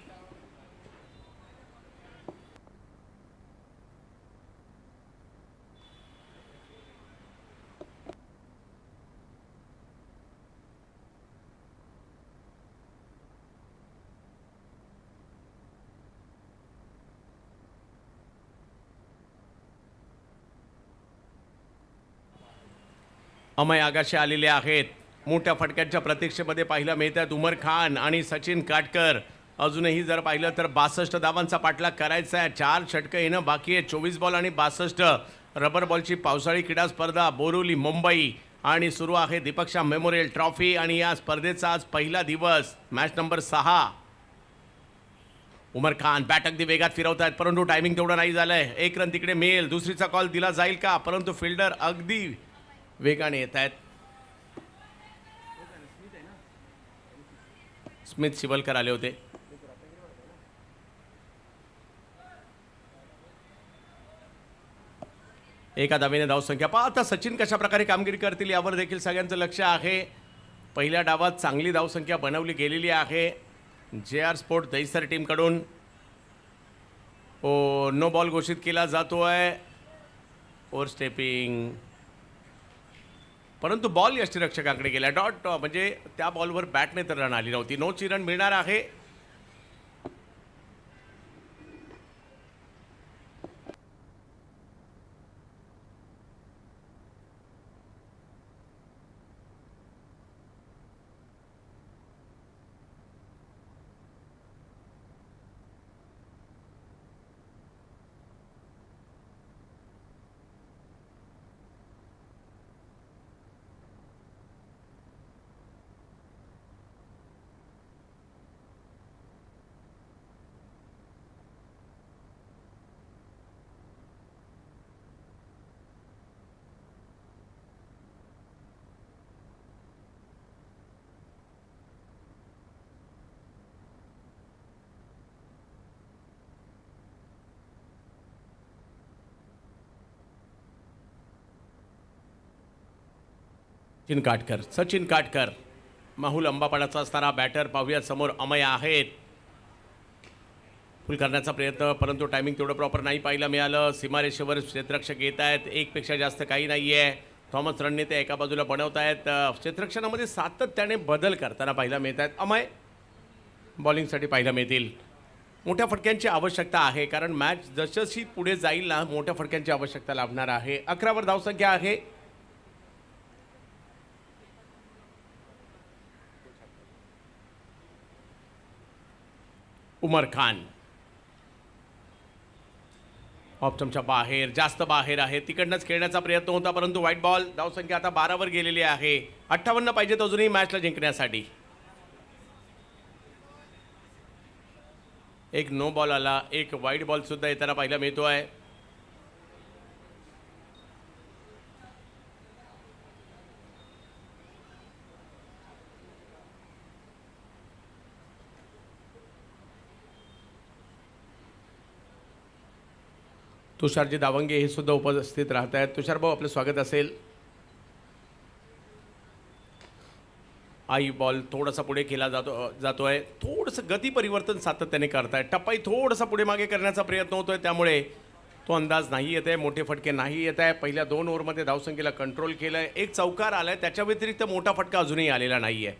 अमय आगाशे आलेले आहेत. मोठ्या फटक्यांच्या प्रतीक्षेमध्ये पाहायला मिळतात उमर खान आणि सचिन काटकर. अजूनही जर पाहिलं तर 62 धावांचा पाठलाग करायचा आहे. 4 षटकं येणं बाकी आहे. 24 बॉल आणि 62. रबर बॉलची पावसाळी क्रीडा स्पर्धा बोरिवली मुंबई आणि सुरू आहे दीपक मेमोरियल ट्रॉफी आणि या स्पर्धेचा आज पहिला दिवस. Match number 6. Umar Khan bat अगदी वेगात फिरवत आहेत परंतु टायमिंग तेवढं नाही झालंय. 1 रन तिकडे मिळेल. दुसरीचा कॉल दिला जाईल का? परंतु फिल्डर अगदी वेगाने येत आहेत. स्मिथ शिवलकर आले होते. एका धावेने धावसंख्या पहा. आता सचिन कशा प्रकारे कामगिरी करतील यावर देखील सगळ्यांचं लक्ष आहे. पहिल्या डावात चांगली धावसंख्या बनवली गेलेली आहे JR स्पोर्ट दहिसर टीमकडून. नो बॉल घोषित केला जातोय. ओव्हर स्टेपिंग परंतु बॉल यष्टीरक्षकांकडे गेला. डॉट म्हणजे त्या बॉलवर बॅटने तर रन आली नव्हती. नो ची रन मिळणार आहे. सचिन काटकर माहुल अंबापाडाचा असणारा बॅटर. पाहूया समोर अमय आहेत. फुल करण्याचा प्रयत्न परंतु टायमिंग तेवढं प्रॉपर नाही पाहायला मिळालं. सीमारेषेवर क्षेत्ररक्षक येत आहेत. एकपेक्षा जास्त काही नाही आहे. थॉमस रणनीती एका बाजूला बनवत आहेत. क्षेत्ररक्षणामध्ये सातत्याने बदल करताना पाहायला मिळत आहेत. अमय बॉलिंगसाठी पाहायला मिळतील. मोठ्या फटक्यांची आवश्यकता आहे कारण मॅच जशी पुढे जाईल ना मोठ्या फटक्यांची आवश्यकता लाभणार आहे. 11 वर धावसंख्या आहे. उमर खान ऑप्टमच्या बाहेर, जास्त बाहेर आहे, तिकडनंच खेळण्याचा प्रयत्न होता, परंतु व्हाईट बॉल. धावसंख्या आता 12 वर गेलेली आहे. 58 पाहिजेत अजूनही मॅचला जिंकण्यासाठी. एक नो बॉल आला, एक वाईट बॉल सुद्धा येताना पाहायला मिळतोय. तुषारजी दावंगे हे सुद्धा उपस्थित राहत आहेत. तुषार भाऊ, आपलं स्वागत असेल. आई बॉल थोडासा पुढे केला जातोय. थोडंसं गती परिवर्तन सातत्याने करतायत. टप्पाई थोडासा पुढे मागे करण्याचा प्रयत्न होतोय, त्यामुळे तो अंदाज नाही येत आहे, मोठे फटके नाही येत आहे. पहिल्या 2 ओव्हरमध्ये धावसंख्येला कंट्रोल केलंय. एक चौकार आलाय, त्याच्या व्यतिरिक्त मोठा फटका अजूनही आलेला नाही आहे.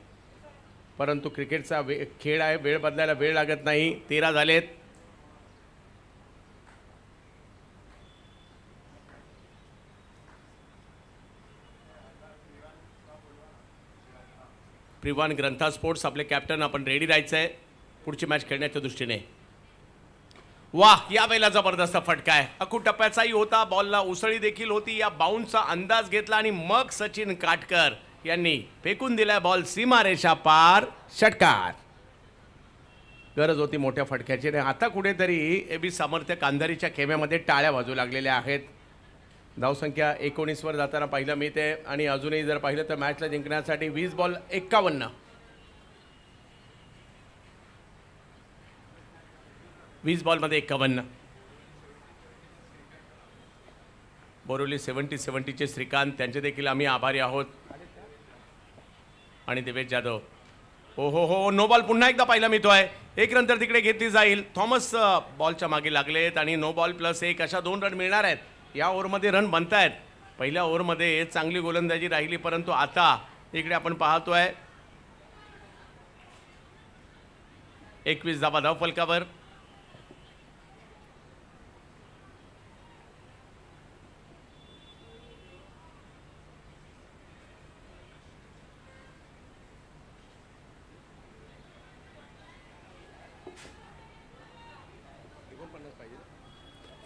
परंतु क्रिकेटचा खेळ आहे, वेळ बदलायला वेळ लागत नाही. 13 झालेत. प्रिवान ग्रंथा स्पोर्ट्स, आपले कॅप्टन, आपण रेडी राहायचं आहे पुढची मॅच खेळण्याच्या दृष्टीने. वाह, या वेळेला जबरदस्त फटका आहे. अखूट टप्प्याचाही होता, बॉलला उसळी देखील होती. या बाउन्सचा अंदाज घेतला आणि मग सचिन काटकर यांनी फेकून दिलाय बॉल सीमारेषा पार. षटकार. गरज होती मोठ्या फटक्याची. आणि आता कुठेतरी AB सामर्थ्य कांधारीच्या खेम्यामध्ये टाळ्या वाजू लागलेल्या आहेत. धावसंख्या 19 वर जाताना पाहिलं मिळते. आणि अजूनही जर पाहिलं तर मॅचला जिंकण्यासाठी 20 बॉल 51. 20 बॉलमध्ये 51. बोरिवली 70-70चे श्रीकांत, त्यांचे देखील आम्ही आभारी आहोत. आणि देवेश जाधव. हो, नो बॉल पुन्हा एकदा पाहिला मिळतोय. एक रन तर तिकडे घेतली जाईल. थॉमस बॉलच्या मागे लागलेत आणि नो बॉल +1 अशा 2 रन मिळणार आहेत. या ओव्हरमध्ये रन बनतायत. पहिल्या ओव्हरमध्ये चांगली गोलंदाजी राहिली, परंतु आता इकडे आपण पाहतोय 21 धावा धावफलकावर.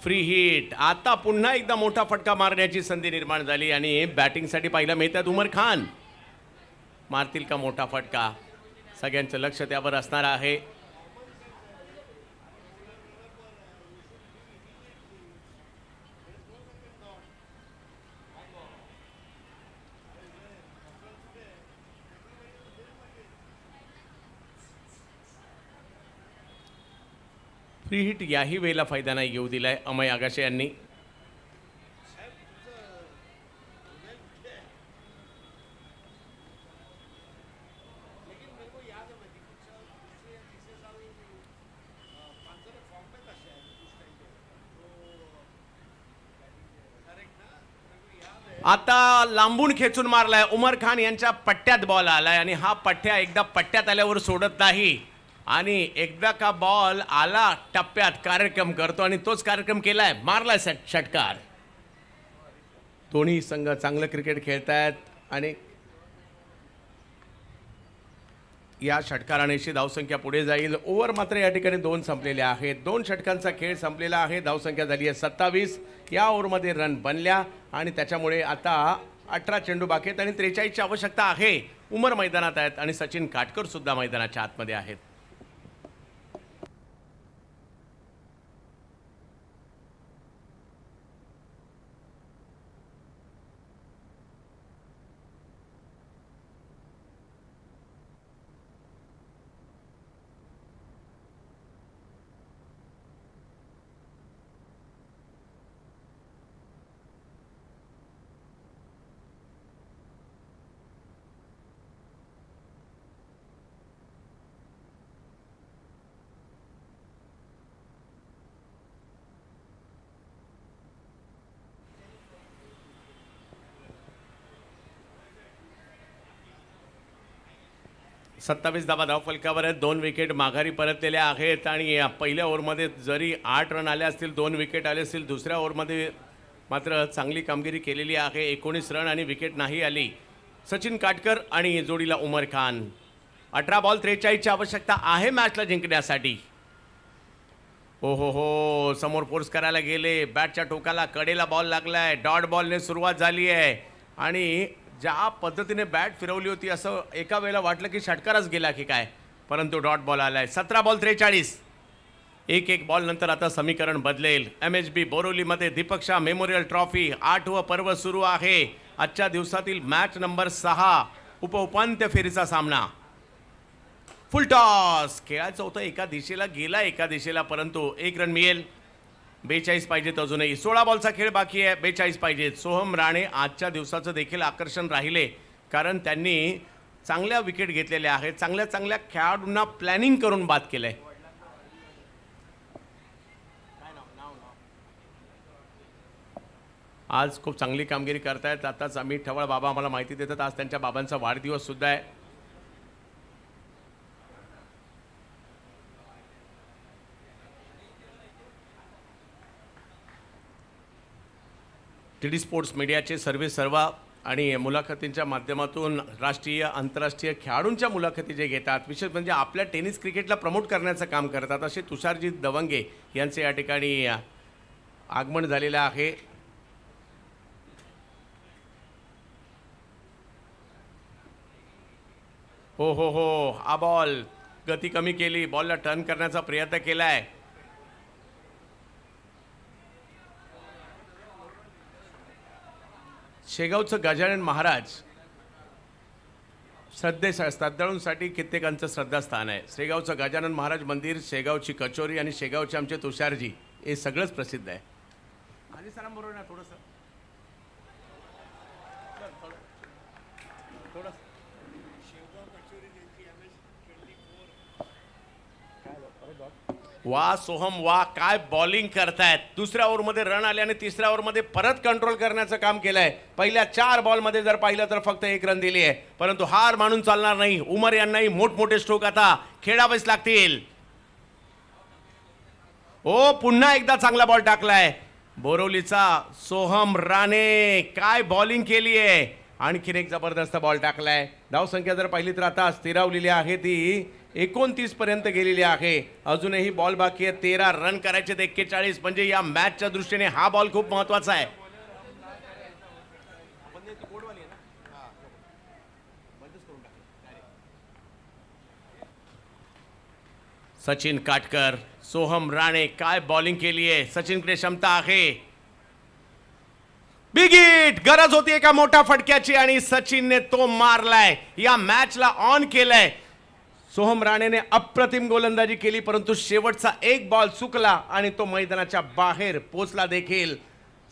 Free hit. आता पुन्हा एकदा मोठा फटका मारण्याची संधी निर्माण झाली आणि बॅटिंगसाठी पाहिला मिळतात उमर खान. मारतील का मोठा फटका? सगळ्यांचं लक्ष त्यावर असणार आहे. फ्री हिट याही वेळेला फायदा नाही घेऊ दिलाय अमय आगाशे यांनी. आता लांबून खेचून मारलाय. उमर खान यांच्या पट्ट्यात बॉल आलाय आणि हा पट्ट्या एकदा पट्ट्यात आल्यावर सोडत नाही. आणि एकदा का बॉल आला टप्प्यात कार्यक्रम करतो आणि तोच कार्यक्रम केलाय. मारलाय षटकार. दोन्ही संघ चांगलं क्रिकेट खेळतायत आणि या षटकारानेशी धावसंख्या पुढे जाईल. ओव्हर मात्र या ठिकाणी 2 संपलेल्या आहेत. 2 षटकांचा खेळ संपलेला आहे. धावसंख्या झाली आहे 27. या ओव्हरमध्ये रन बनल्या आणि त्याच्यामुळे आता 18 चेंडू बाकी आहेत आणि 43ची आवश्यकता आहे. उमर मैदानात आहेत आणि सचिन काटकर सुद्धा मैदानाच्या आतमध्ये आहेत. सत्तावीस धावा धावफलकावर आहेत. 2 विकेट माघारी परतलेल्या आहेत आणि या पहिल्या ओव्हरमध्ये जरी 8 रन आले असतील, 2 विकेट आले असतील, दुसऱ्या ओव्हरमध्ये मात्र चांगली कामगिरी केलेली आहे. 19 रन आणि विकेट नाही आली. सचिन काटकर आणि जोडीला उमर खान. 18 बॉल 43ची आवश्यकता आहे मॅचला जिंकण्यासाठी. हो समोर फोर्स करायला गेले, बॅटच्या टोकाला कडेला बॉल लागलाय, डॉट बॉलने सुरुवात झाली आहे आणि ज्या पद्धतीने बॅट फिरवली होती असं एका वेळेला वाटलं की षटकारच गेला की काय, परंतु डॉट बॉल आलाय. 17 बॉल 43. एक बॉल नंतर आता समीकरण बदलेल. MHB बोरोलीमध्ये दीपक शाह मेमोरियल ट्रॉफी 8वं पर्व सुरू आहे. आजच्या दिवसातील मॅच नंबर 6 उपउपांत्य फेरीचा सामना. फुल टॉस खेळायचं होतं, एका दिशेला गेला एका दिशेला, परंतु 1 रन मिळेल. 42 पाहिजेत अजूनही. 16 बॉलचा खेळ बाकी आहे. 42 पाहिजेत. सोहम राणे आजच्या दिवसाचं देखील आकर्षण राहिले, कारण त्यांनी चांगल्या विकेट घेतलेल्या आहेत, चांगल्या चांगल्या खेळाडूंना प्लॅनिंग करून बाद केलंय. आज खूप चांगली कामगिरी करतायत. आताच अमित ठवळ बाबा आम्हाला माहिती देतात आज त्यांच्या बाबांचा वाढदिवस सुद्धा आहे. TD स्पोर्ट्स मीडियाचे सर्वा आणि मुलाखतींच्या माध्यमातून राष्ट्रीय आंतरराष्ट्रीय खेळाडूंच्या मुलाखती जे घेतात, विशेष म्हणजे आपल्या टेनिस क्रिकेटला प्रमोट करण्याचं काम करतात, असे तुषारजी दवंगे यांचे या ठिकाणी आगमन झालेलं आहे. हो हा बॉल गती कमी केली, बॉलला टर्न करण्याचा प्रयत्न केलाय. शेगावचं गजानन महाराज श्रद्धाळूंसाठी कित्येकांचं श्रद्धास्थान आहे. शेगावचं गजानन महाराज मंदिर, शेगावची कचोरी आणि शेगावचे आमचे तुषारजी हे सगळंच प्रसिद्ध आहे. खाली सरांबरोबर ना थोडंसं वा सोहम वा, काय बॉलिंग करतायत. दुसऱ्या ओव्हरमध्ये रन आले आणि तिसऱ्या ओव्हरमध्ये परत कंट्रोल करण्याचं काम केलंय. पहिल्या 4 बॉलमध्ये जर पाहिलं तर फक्त 1 रन दिली आहे, परंतु हार मानून चालणार नाही. उमर यांनाही मोठमोठे स्ट्रोक आता खेळावेच लागतील. पुन्हा एकदा चांगला बॉल टाकलाय बोरवलीचा सोहम राणे. काय बॉलिंग केली आहे, आणखीन एक जबरदस्त बॉल टाकलाय. धावसंख्या जर पाहिली तर आता स्थिरावलेली आहे, ती 29 पर्यंत गेलेली आहे. अजूनही बॉल बाकी आहे. 13 रन करायचे 41. म्हणजे या मॅचच्या दृष्टीने हा बॉल खूप महत्वाचा आहे. सचिन काटकर, सोहम राणे, काय बॉलिंग केली आहे. सचिनकडे क्षमता आहे. बिग हिट, गरज होती एका मोठ्या फटक्याची आणि सचिनने तो मारलाय. या मॅचला ऑन केलंय. सोहम राणेने अप्रतिम गोलंदाजी केली, परंतु शेवटचा 1 बॉल चुकला आणि तो मैदानाच्या बाहेर पोचला देखील.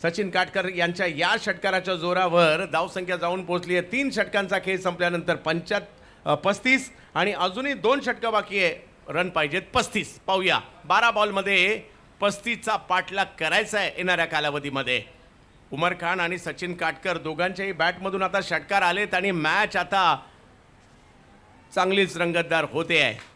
सचिन काटकर यांच्या या षटकाराच्या जोरावर धावसंख्या जाऊन पोहोचली आहे. 3 षटकांचा खेळ संपल्यानंतर 35 आणि अजूनही 2 षटकं बाकी आहे. रन पाहिजेत 35. पाहूया 12 बॉलमध्ये 35चा पाठलाग करायचा आहे येणाऱ्या कालावधीमध्ये. उमर खान आणि सचिन काटकर दोघांच्याही बॅटमधून आता षटकार आलेत आणि मॅच आता चांगलीच रंगतदार होते आहे.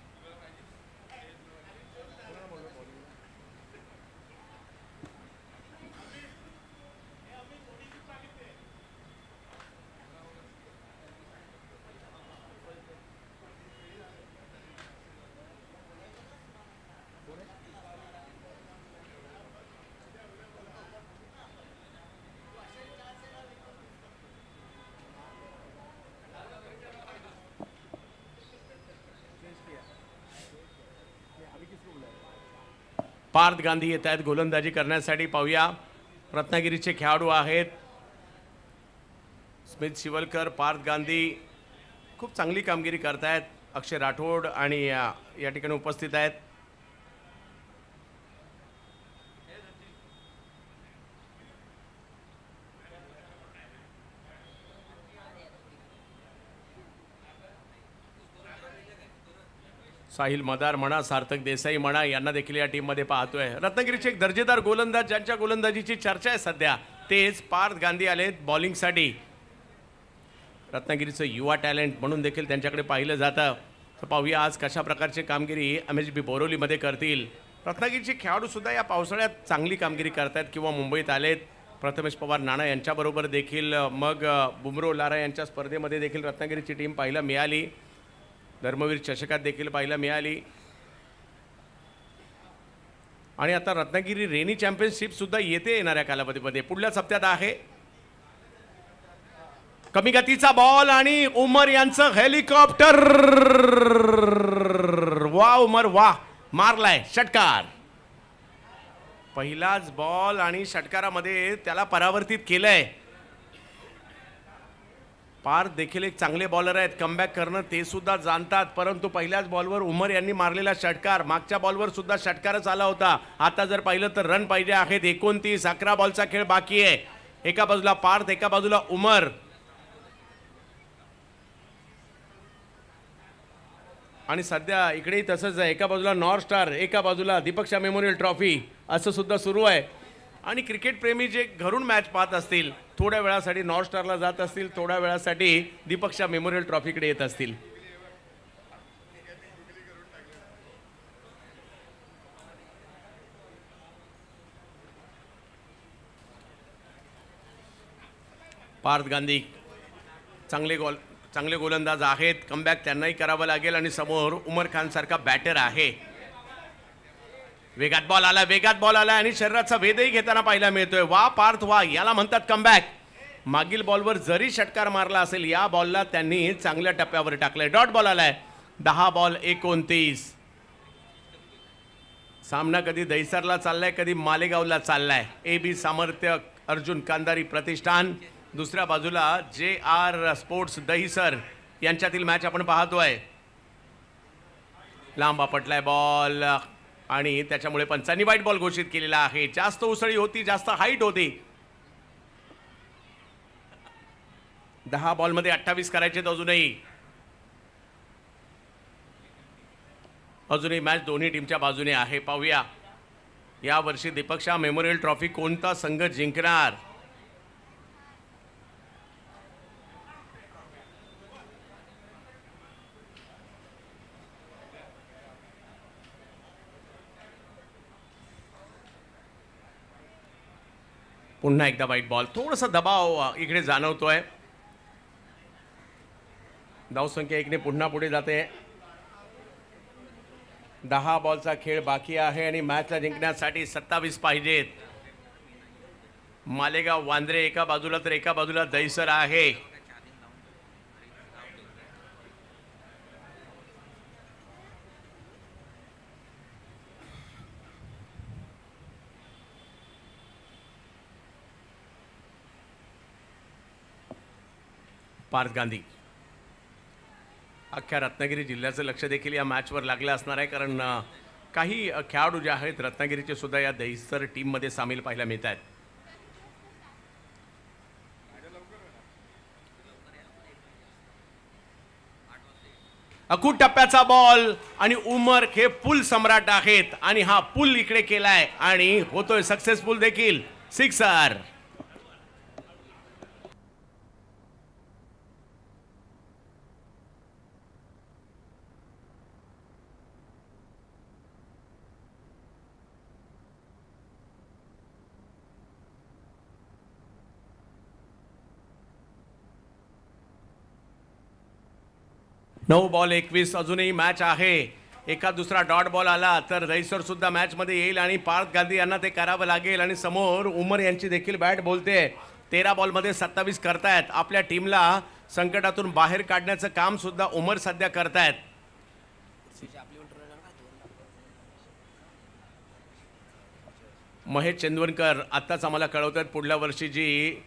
पार्थ गांधी येत आहेत गोलंदाजी करण्यासाठी. पाहूया रत्नागिरीचे खेळाडू आहेत स्मित शिवलकर, पार्थ गांधी खूप चांगली कामगिरी करतायत. अक्षय राठोड आणि या ठिकाणी उपस्थित आहेत. साहिल मदार म्हणा, सार्थक देसाई म्हणा, यांना देखील या टीममध्ये पाहतोय. रत्नागिरीचे एक दर्जेदार गोलंदाज ज्यांच्या गोलंदाजीची चर्चा आहे सध्या, तेच पार्थ गांधी आलेत बॉलिंगसाठी. रत्नागिरीचं युवा टॅलेंट म्हणून देखील त्यांच्याकडे पाहिलं जातं. तर पाहूया आज कशा प्रकारची कामगिरी MHB बोरोलीमध्ये करतील. रत्नागिरीचे खेळाडू सुद्धा या पावसाळ्यात चांगली कामगिरी करतात किंवा मुंबईत आलेत. प्रथमेश पवार नाना यांच्याबरोबर देखील, मग बुमरो लारा यांच्या स्पर्धेमध्ये देखील रत्नागिरीची टीम पाहायला मिळाली. धर्मवीर चषकात देखील पाहायला मिळाली. आणि आता रत्नागिरी रेनी चॅम्पियनशिप सुद्धा येते येणाऱ्या कालावधीमध्ये. पुढल्याच हप्त्यात आहे. कमी गतीचा बॉल आणि उमर यांचं हेलिकॉप्टर. वा उमर वा, मारलाय षटकार. पहिलाच बॉल आणि षटकारामध्ये त्याला परावर्तित केलंय. पार्थ देखील एक चांगले बॉलर आहेत, कमबॅक करणं ते सुद्धा जाणतात, परंतु पहिल्याच बॉलवर उमर यांनी मारलेला षटकार. मागच्या बॉलवर सुद्धा षटकारच आला होता. आता जर पाहिलं तर रन पाहिजे आहेत 29. 11 बॉलचा खेळ बाकी आहे. एका बाजूला पार्थ, एका बाजूला उमर. आणि सध्या इकडेही तसंच आहे. एका बाजूला नॉर्थ स्टार, एका बाजूला दीपक शाह मेमोरियल ट्रॉफी असं सुद्धा सुरू आहे. आणि क्रिकेट प्रेमी जे घरून मॅच पाहत असतील, थोड्या वेळासाठी नॉर्थ स्टारला जात असतील, थोड्या वेळासाठी दीपक शाह मेमोरियल ट्रॉफीकडे येत असतील. पार्थ गांधी चांगले गोलंदाज आहेत. कमबॅक त्यांनाही करावं लागेल. आणि समोर उमर खान सारखा बॅटर आहे. वेगात बॉल आला आणि शरीराचा वेधही घेताना पाहायला मिळतोय. वा पार्थ वा, याला म्हणतात कमबॅक. मागील बॉलवर जरी षटकार मारला असेल, या बॉलला त्यांनी चांगल्या टप्प्यावर टाकलंय. डॉट बॉल आलाय. 10 बॉल 29. सामना कधी दहिसरला चाललाय, कधी मालेगावला चाललाय. AB सामर्थ्य अर्जुन कांदारी प्रतिष्ठान, दुसऱ्या बाजूला JR स्पोर्ट्स दहिसर यांच्यातील मॅच आपण पाहतोय. लांब आपटलाय बॉल आणि त्याच्यामुळे पंचांनी वाईट बॉल घोषित केलेला आहे. जास्त उसळी होती, जास्त हाईट होती. 10 बॉलमध्ये 28 करायचे अजूनही मॅच दोन्ही टीमच्या बाजूने आहे. पाहूया या वर्षी दीपक शाह मेमोरियल ट्रॉफी कोणता संघ जिंकणार. पुन्हा एकदा वाईट बॉल. थोडासा दबाव इकडे जाणवतोय. धावसंख्या 1 ने पुन्हा पुढे जाते. 10 बॉलचा खेळ बाकी आहे आणि मॅचला जिंकण्यासाठी 27 पाहिजेत. मालेगाव वांद्रे एका बाजूला तर एका बाजूला दहिसर आहे. पार्थ गांधी. अख्ख्या रत्नागिरी जिल्ह्याचं लक्ष देखील या मॅचवर लागलं असणार आहे, कारण काही खेळाडू जे आहेत रत्नागिरीचे सुद्धा या दहिसर टीममध्ये सामील पाहायला मिळत आहेत. अकूट टप्प्याचा बॉल आणि उमर हे पुल सम्राट आहेत आणि हा पुल इकडे केलाय आणि होतोय सक्सेसफुल देखील. सिक्सर. नऊ बॉल 21. अजूनही मॅच आहे. एका दुसरा डॉट बॉल आला तर दहिसर सुद्धा मॅच मध्ये येईल आणि पार्थ गांधी यांना ते करावं लागेल. आणि समोर उमर यांची देखील बॅट बोलते. 13 बॉलमध्ये 27 करतायत. आपल्या टीमला संकटातून बाहेर काढण्याचं काम सुद्धा उमर सध्या करतायत. महेश चंदवरकर आत्ताच आम्हाला कळवतात पुढल्या वर्षी जी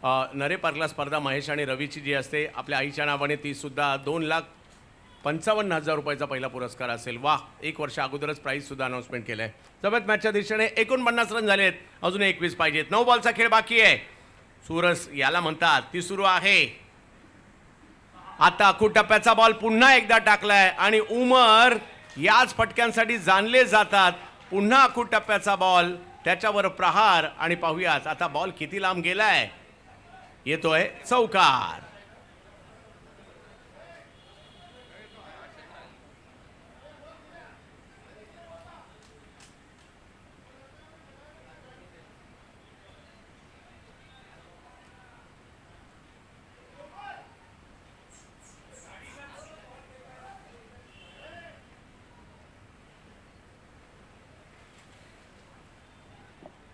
नरे पार्कला स्पर्धा महेश आणि रवीची जी असते आपल्या आईच्या नावाने, ती सुद्धा 2,55,000 रुपयाचा पहिला पुरस्कार असेल. वाह, 1 वर्ष अगोदरच प्राईज सुद्धा अनाउन्समेंट केलं आहे. जबत मॅचच्या दिशेने 49 रन झालेत. अजून 21 पाहिजेत. 9 बॉलचा खेळ बाकी आहे. सुरस याला म्हणतात, ती सुरू आहे. आता अकूट टप्प्याचा बॉल पुन्हा एकदा टाकलाय आणि उमर याच फटक्यांसाठी जाणले जातात. पुन्हा अकूट टप्प्याचा बॉल, त्याच्यावर प्रहार आणि पाहूयात आता बॉल किती लांब गेलाय. येतोय चौकार.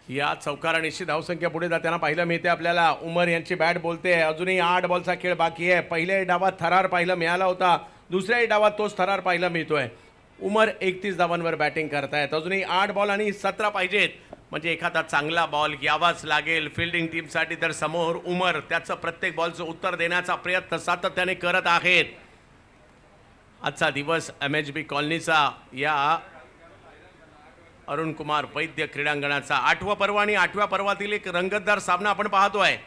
या चौकारानिशी धावसंख्या पुढे जाताना पाहायला मिळते आपल्याला. उमर यांची बॅट बोलते. अजूनही 8 बॉलचा खेळ बाकी आहे. पहिल्याही डावात थरार पाहायला मिळाला होता, दुसऱ्याही डावात तोच थरार पाहायला मिळतोय. उमर 31 धावांवर बॅटिंग करतायत. अजूनही 8 बॉल आणि 17 पाहिजेत, म्हणजे एखादा चांगला बॉल यावाच लागेल फिल्डिंग टीमसाठी. तर समोर उमर त्याचं प्रत्येक बॉलचं उत्तर देण्याचा प्रयत्न सातत्याने करत आहेत. आजचा दिवस MHB कॉलनीचा या अरुण कुमार वैद्य क्रीडांगणाचा 8वं पर्व आणि 8व्या पर्वातील एक रंगतदार सामना आपण पाहतोय.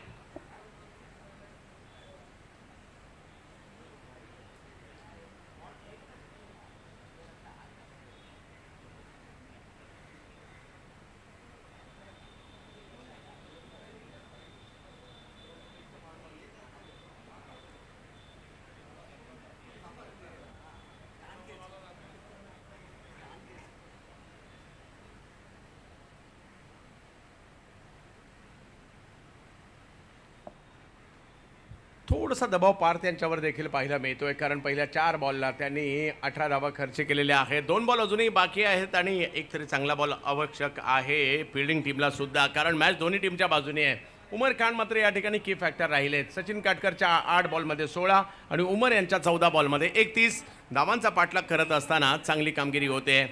थोडासा दबाव पार्थ यांच्यावर देखील पाहायला मिळतोय, कारण पहिल्या 4 बॉलला त्यांनी 18 धावा खर्च केलेल्या आहेत. 2 बॉल अजूनही बाकी आहेत आणि एक तरी चांगला बॉल आवश्यक आहे फिल्डिंग टीमला सुद्धा, कारण मॅच दोन्ही टीमच्या बाजूने आहे. उमर खान मात्र या ठिकाणी की फॅक्टर राहिलेत. सचिन काटकरच्या 8 बॉलमध्ये 16 आणि उमर यांच्या 14 बॉलमध्ये 31 धावांचा पाठलाग करत असताना चांगली कामगिरी होते.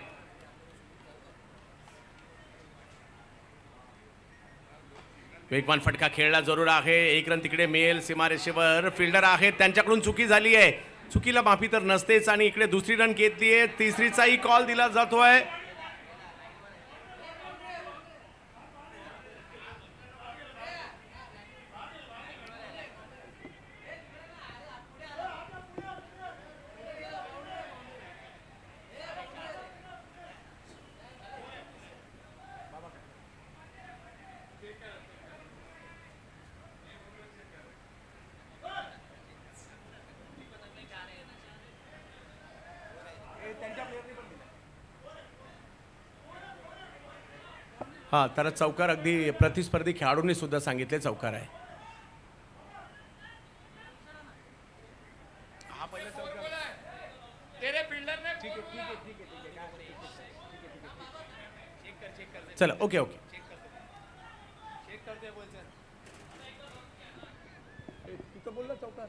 वेगवान फटका खेळला जरूर आहे. 1 रन तिकडे मिळेल. सीमारेषेवर फिल्डर आहेत, त्यांच्याकडून चुकी झाली आहे. चुकीला माफी तर नसतेच आणि इकडे दुसरी रन घेतली आहे. तिसरीचाही कॉल दिला जातोय. हां, तर चौकार अगदी प्रतिस्पर्धी खेळाडूंनी सुद्धा सांगितले चौकार आहे. चला ओके ओके. बोलला चौकार.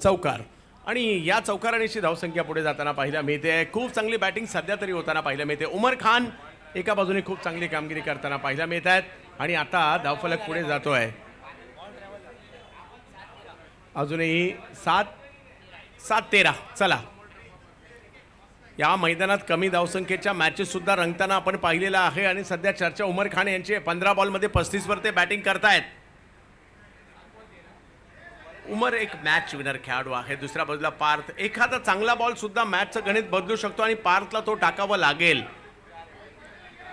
चौकार आणि या चौकारानिशी धावसंख्या पुढे जाताना पाहायला मिळते. खूप चांगली बॅटिंग सध्या तरी होताना पाहायला मिळते. उमर खान एका बाजूने खूप चांगली कामगिरी करताना पाहायला मिळत आहेत. आणि आता धावफलक पुढे जातोय. अजूनही 7-13. चला, या मैदानात कमी धावसंख्येच्या मॅचेस सुद्धा रंगताना आपण पाहिलेलं आहे. आणि सध्या चर्चा उमर खान यांची 15 बॉलमध्ये 35 वर ते बॅटिंग करतायत. उमर एक मॅच विनर खेळाडू आहे. दुसऱ्या बाजूला पार्थ. एखादा चांगला बॉल सुद्धा मॅचचं गणित बदलू शकतो आणि पार्थला तो टाकावा लागेल.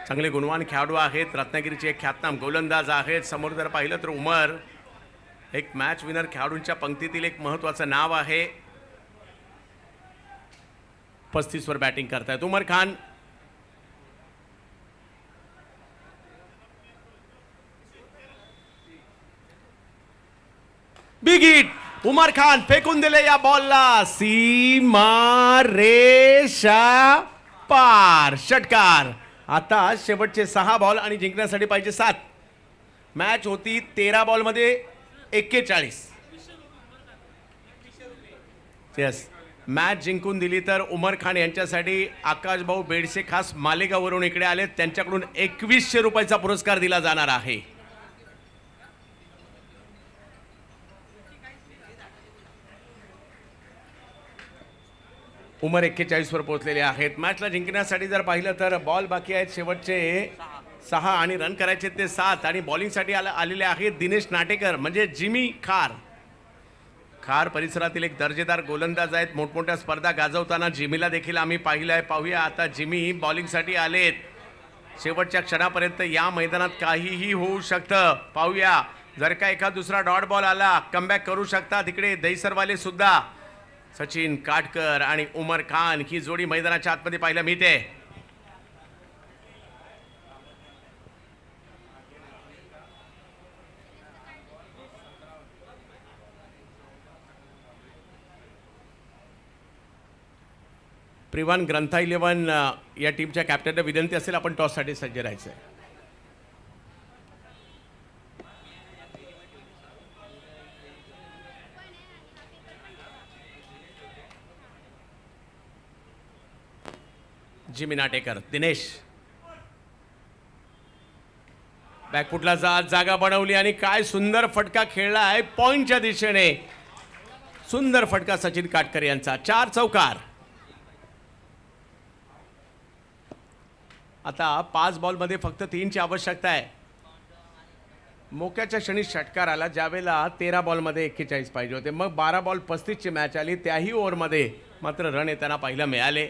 चांगले गुणवान खेळाडू आहेत. रत्नागिरीचे एक ख्यातनाम गोलंदाज आहेत. समोर जर पाहिलं तर उमर एक मॅच विनर खेळाडूंच्या पंक्तीतील एक महत्त्वाचं नाव आहे. 35 वर बॅटिंग करतायत उमर खान. Big hit. उमर खान फेकून दिले या बॉलला. सीमा रेषा पार. षटकार. आता शेवटचे 6 बॉल आणि जिंकण्यासाठी पाहिजे 7. मॅच होती 13 बॉलमध्ये 41. येस, मॅच जिंकून दिली तर उमर खान यांच्यासाठी आकाश भाऊ बेडसे खास मालेगाववरून इकडे आले. त्यांच्याकडून 2100 रुपयाचा पुरस्कार दिला जाणार आहे. उमर 41 वर पोहोचलेले आहेत. मॅचला जिंकण्यासाठी जर पाहिलं तर बॉल बाकी आहेत शेवटचे 6 आणि रन करायचे ते 7. आणि बॉलिंगसाठी आलेले आहेत दिनेश नाटेकर म्हणजे जिमी खार. खार परिसरातील एक दर्जेदार गोलंदाज आहेत. मोठमोठ्या स्पर्धा गाजवताना जिमीला देखील आम्ही पाहिलं आहे. पाहूया आता जिमी बॉलिंगसाठी आलेत. शेवटच्या क्षणापर्यंत या मैदानात काहीही होऊ शकतं. पाहूया, जर का एखादा दुसरा डॉट बॉल आला कमबॅक करू शकता. तिकडे दहीसरवाले सुद्धा. सचिन काटकर आणि उमर खान ही जोडी मैदानाच्या आतमध्ये पाहायला मिळते. प्रिवान ग्रंथा 11 या टीमच्या कॅप्टनला विनंती असेल आपण टॉससाठी सज्ज राहायचं आहे. जिमी नाटेकर. दिनेश बॅकफुटला जागा बनवली आणि काय सुंदर फटका खेळला आहे पॉइंटच्या दिशेने. सुंदर फटका सचिन काटकर यांचा. 4 चौकार. आता 5 बॉलमध्ये फक्त 3ची आवश्यकता आहे. मोक्याच्या क्षणी षटकार आला ज्यावेळेला 13 बॉलमध्ये 41 पाहिजे होते. मग 12 बॉल 35ची मॅच आली. त्याही ओव्हरमध्ये मात्र रन येताना पाहायला मिळाले.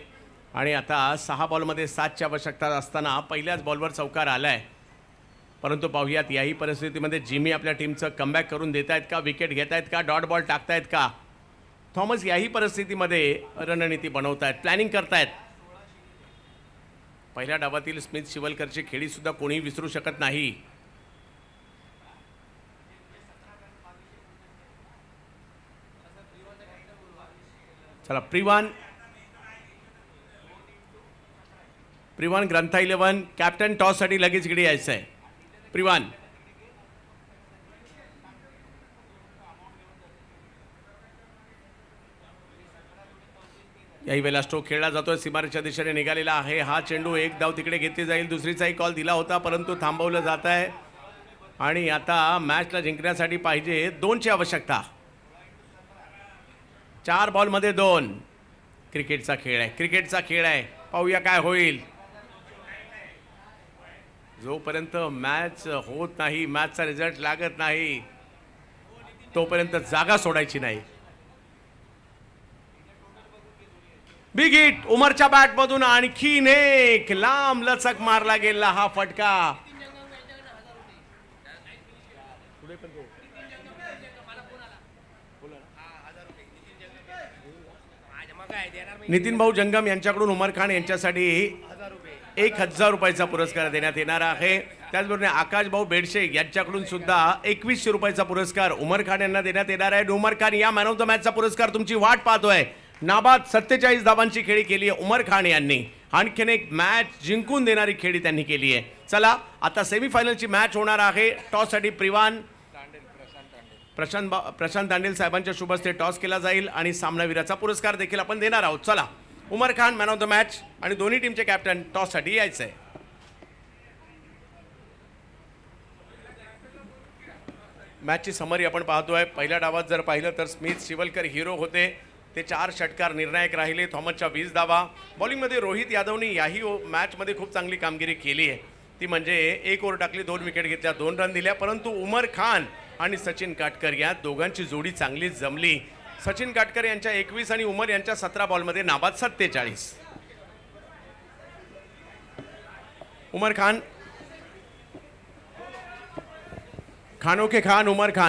आणि आता 6 बॉलमध्ये 7ची आवश्यकता असताना पहिल्याच बॉलवर चौकार आलाय. परंतु पाहूयात याही परिस्थितीमध्ये जिमी आपल्या टीमचं कमबॅक करून देत आहेत का, विकेट घेत आहेत का, डॉट बॉल टाकतायत का. थॉमस याही परिस्थितीमध्ये रणनीती बनवतायत, प्लॅनिंग करतायत. पहिल्या डावातील स्मिथ शिवलकरची खेळी सुद्धा कोणी विसरू शकत नाही. चला, प्रिवान ग्रंथा 11 कॅप्टन टॉससाठी लगेच इकडे यायचं आहे. प्रिवान याही वेळेला स्ट्रोक खेळला जातोय. सीमारेच्या दिशेने निघालेला आहे हा चेंडू. एक धाव तिकडे घेतली जाईल. दुसरीचाही कॉल दिला होता परंतु थांबवलं जात आहे. आणि आता मॅचला जिंकण्यासाठी पाहिजे 2ची आवश्यकता. 4 बॉलमध्ये 2. क्रिकेटचा खेळ आहे, क्रिकेटचा खेळ आहे. पाहूया काय होईल. जोपर्यंत मॅच होत नाही, मॅचचा रिझल्ट लागत नाही तोपर्यंत जागा सोडायची नाही. बिग हिट उमरच्या बॅटमधून आणखीन एक लांब लचक मारला गेला हा फटका. नितीन भाऊ जंगम यांच्याकडून उमर खान यांच्यासाठी 1000 रुपयाचा पुरस्कार देण्यात येणार आहे. त्याचबरोबर आकाश भाऊ बेडशे यांच्याकडून सुद्धा 2100 रुपयाचा पुरस्कार उमर खान यांना देण्यात येणार आहे. उमर खान या मॅन ऑफ द मॅचचा पुरस्कार तुमची वाट पाहतोय. नाबाद 47 धावांची खेळी केली आहे उमर खान यांनी. आणखीन एक मॅच जिंकून देणारी खेळी त्यांनी केली आहे. चला, आता सेमीफायनलची मॅच होणार आहे. टॉससाठी प्रशांत दांडेल साहेबांच्या शुभ हस्ते टॉस केला जाईल आणि सामनावीराचा पुरस्कार देखील आपण देणार आहोत. चला, Umar Khan man of the match आणि दोन्ही टीमचे कॅप्टन टॉससाठी यायचं आहे. मॅचची समरी आपण पाहतोय. पहिल्या डावात जर पाहिलं तर स्मिथ शिवलकर हिरो होते. ते 4 षटकार निर्णायक राहिले. थॉमसच्या 20 धावा. बॉलिंगमध्ये रोहित यादवनी याही मॅचमध्ये खूप चांगली कामगिरी केली आहे. ती म्हणजे 1 ओव्हर टाकली, 2 विकेट घेतल्या, 2 रन दिल्या. परंतु उमर खान आणि सचिन काटकर या दोघांची जोडी चांगली जमली. सचिन काटकर यांच्या 21 आणि उमर यांच्या 17 बॉलमध्ये नाबाद 47. उमर खान, खानों के खान उमर खान.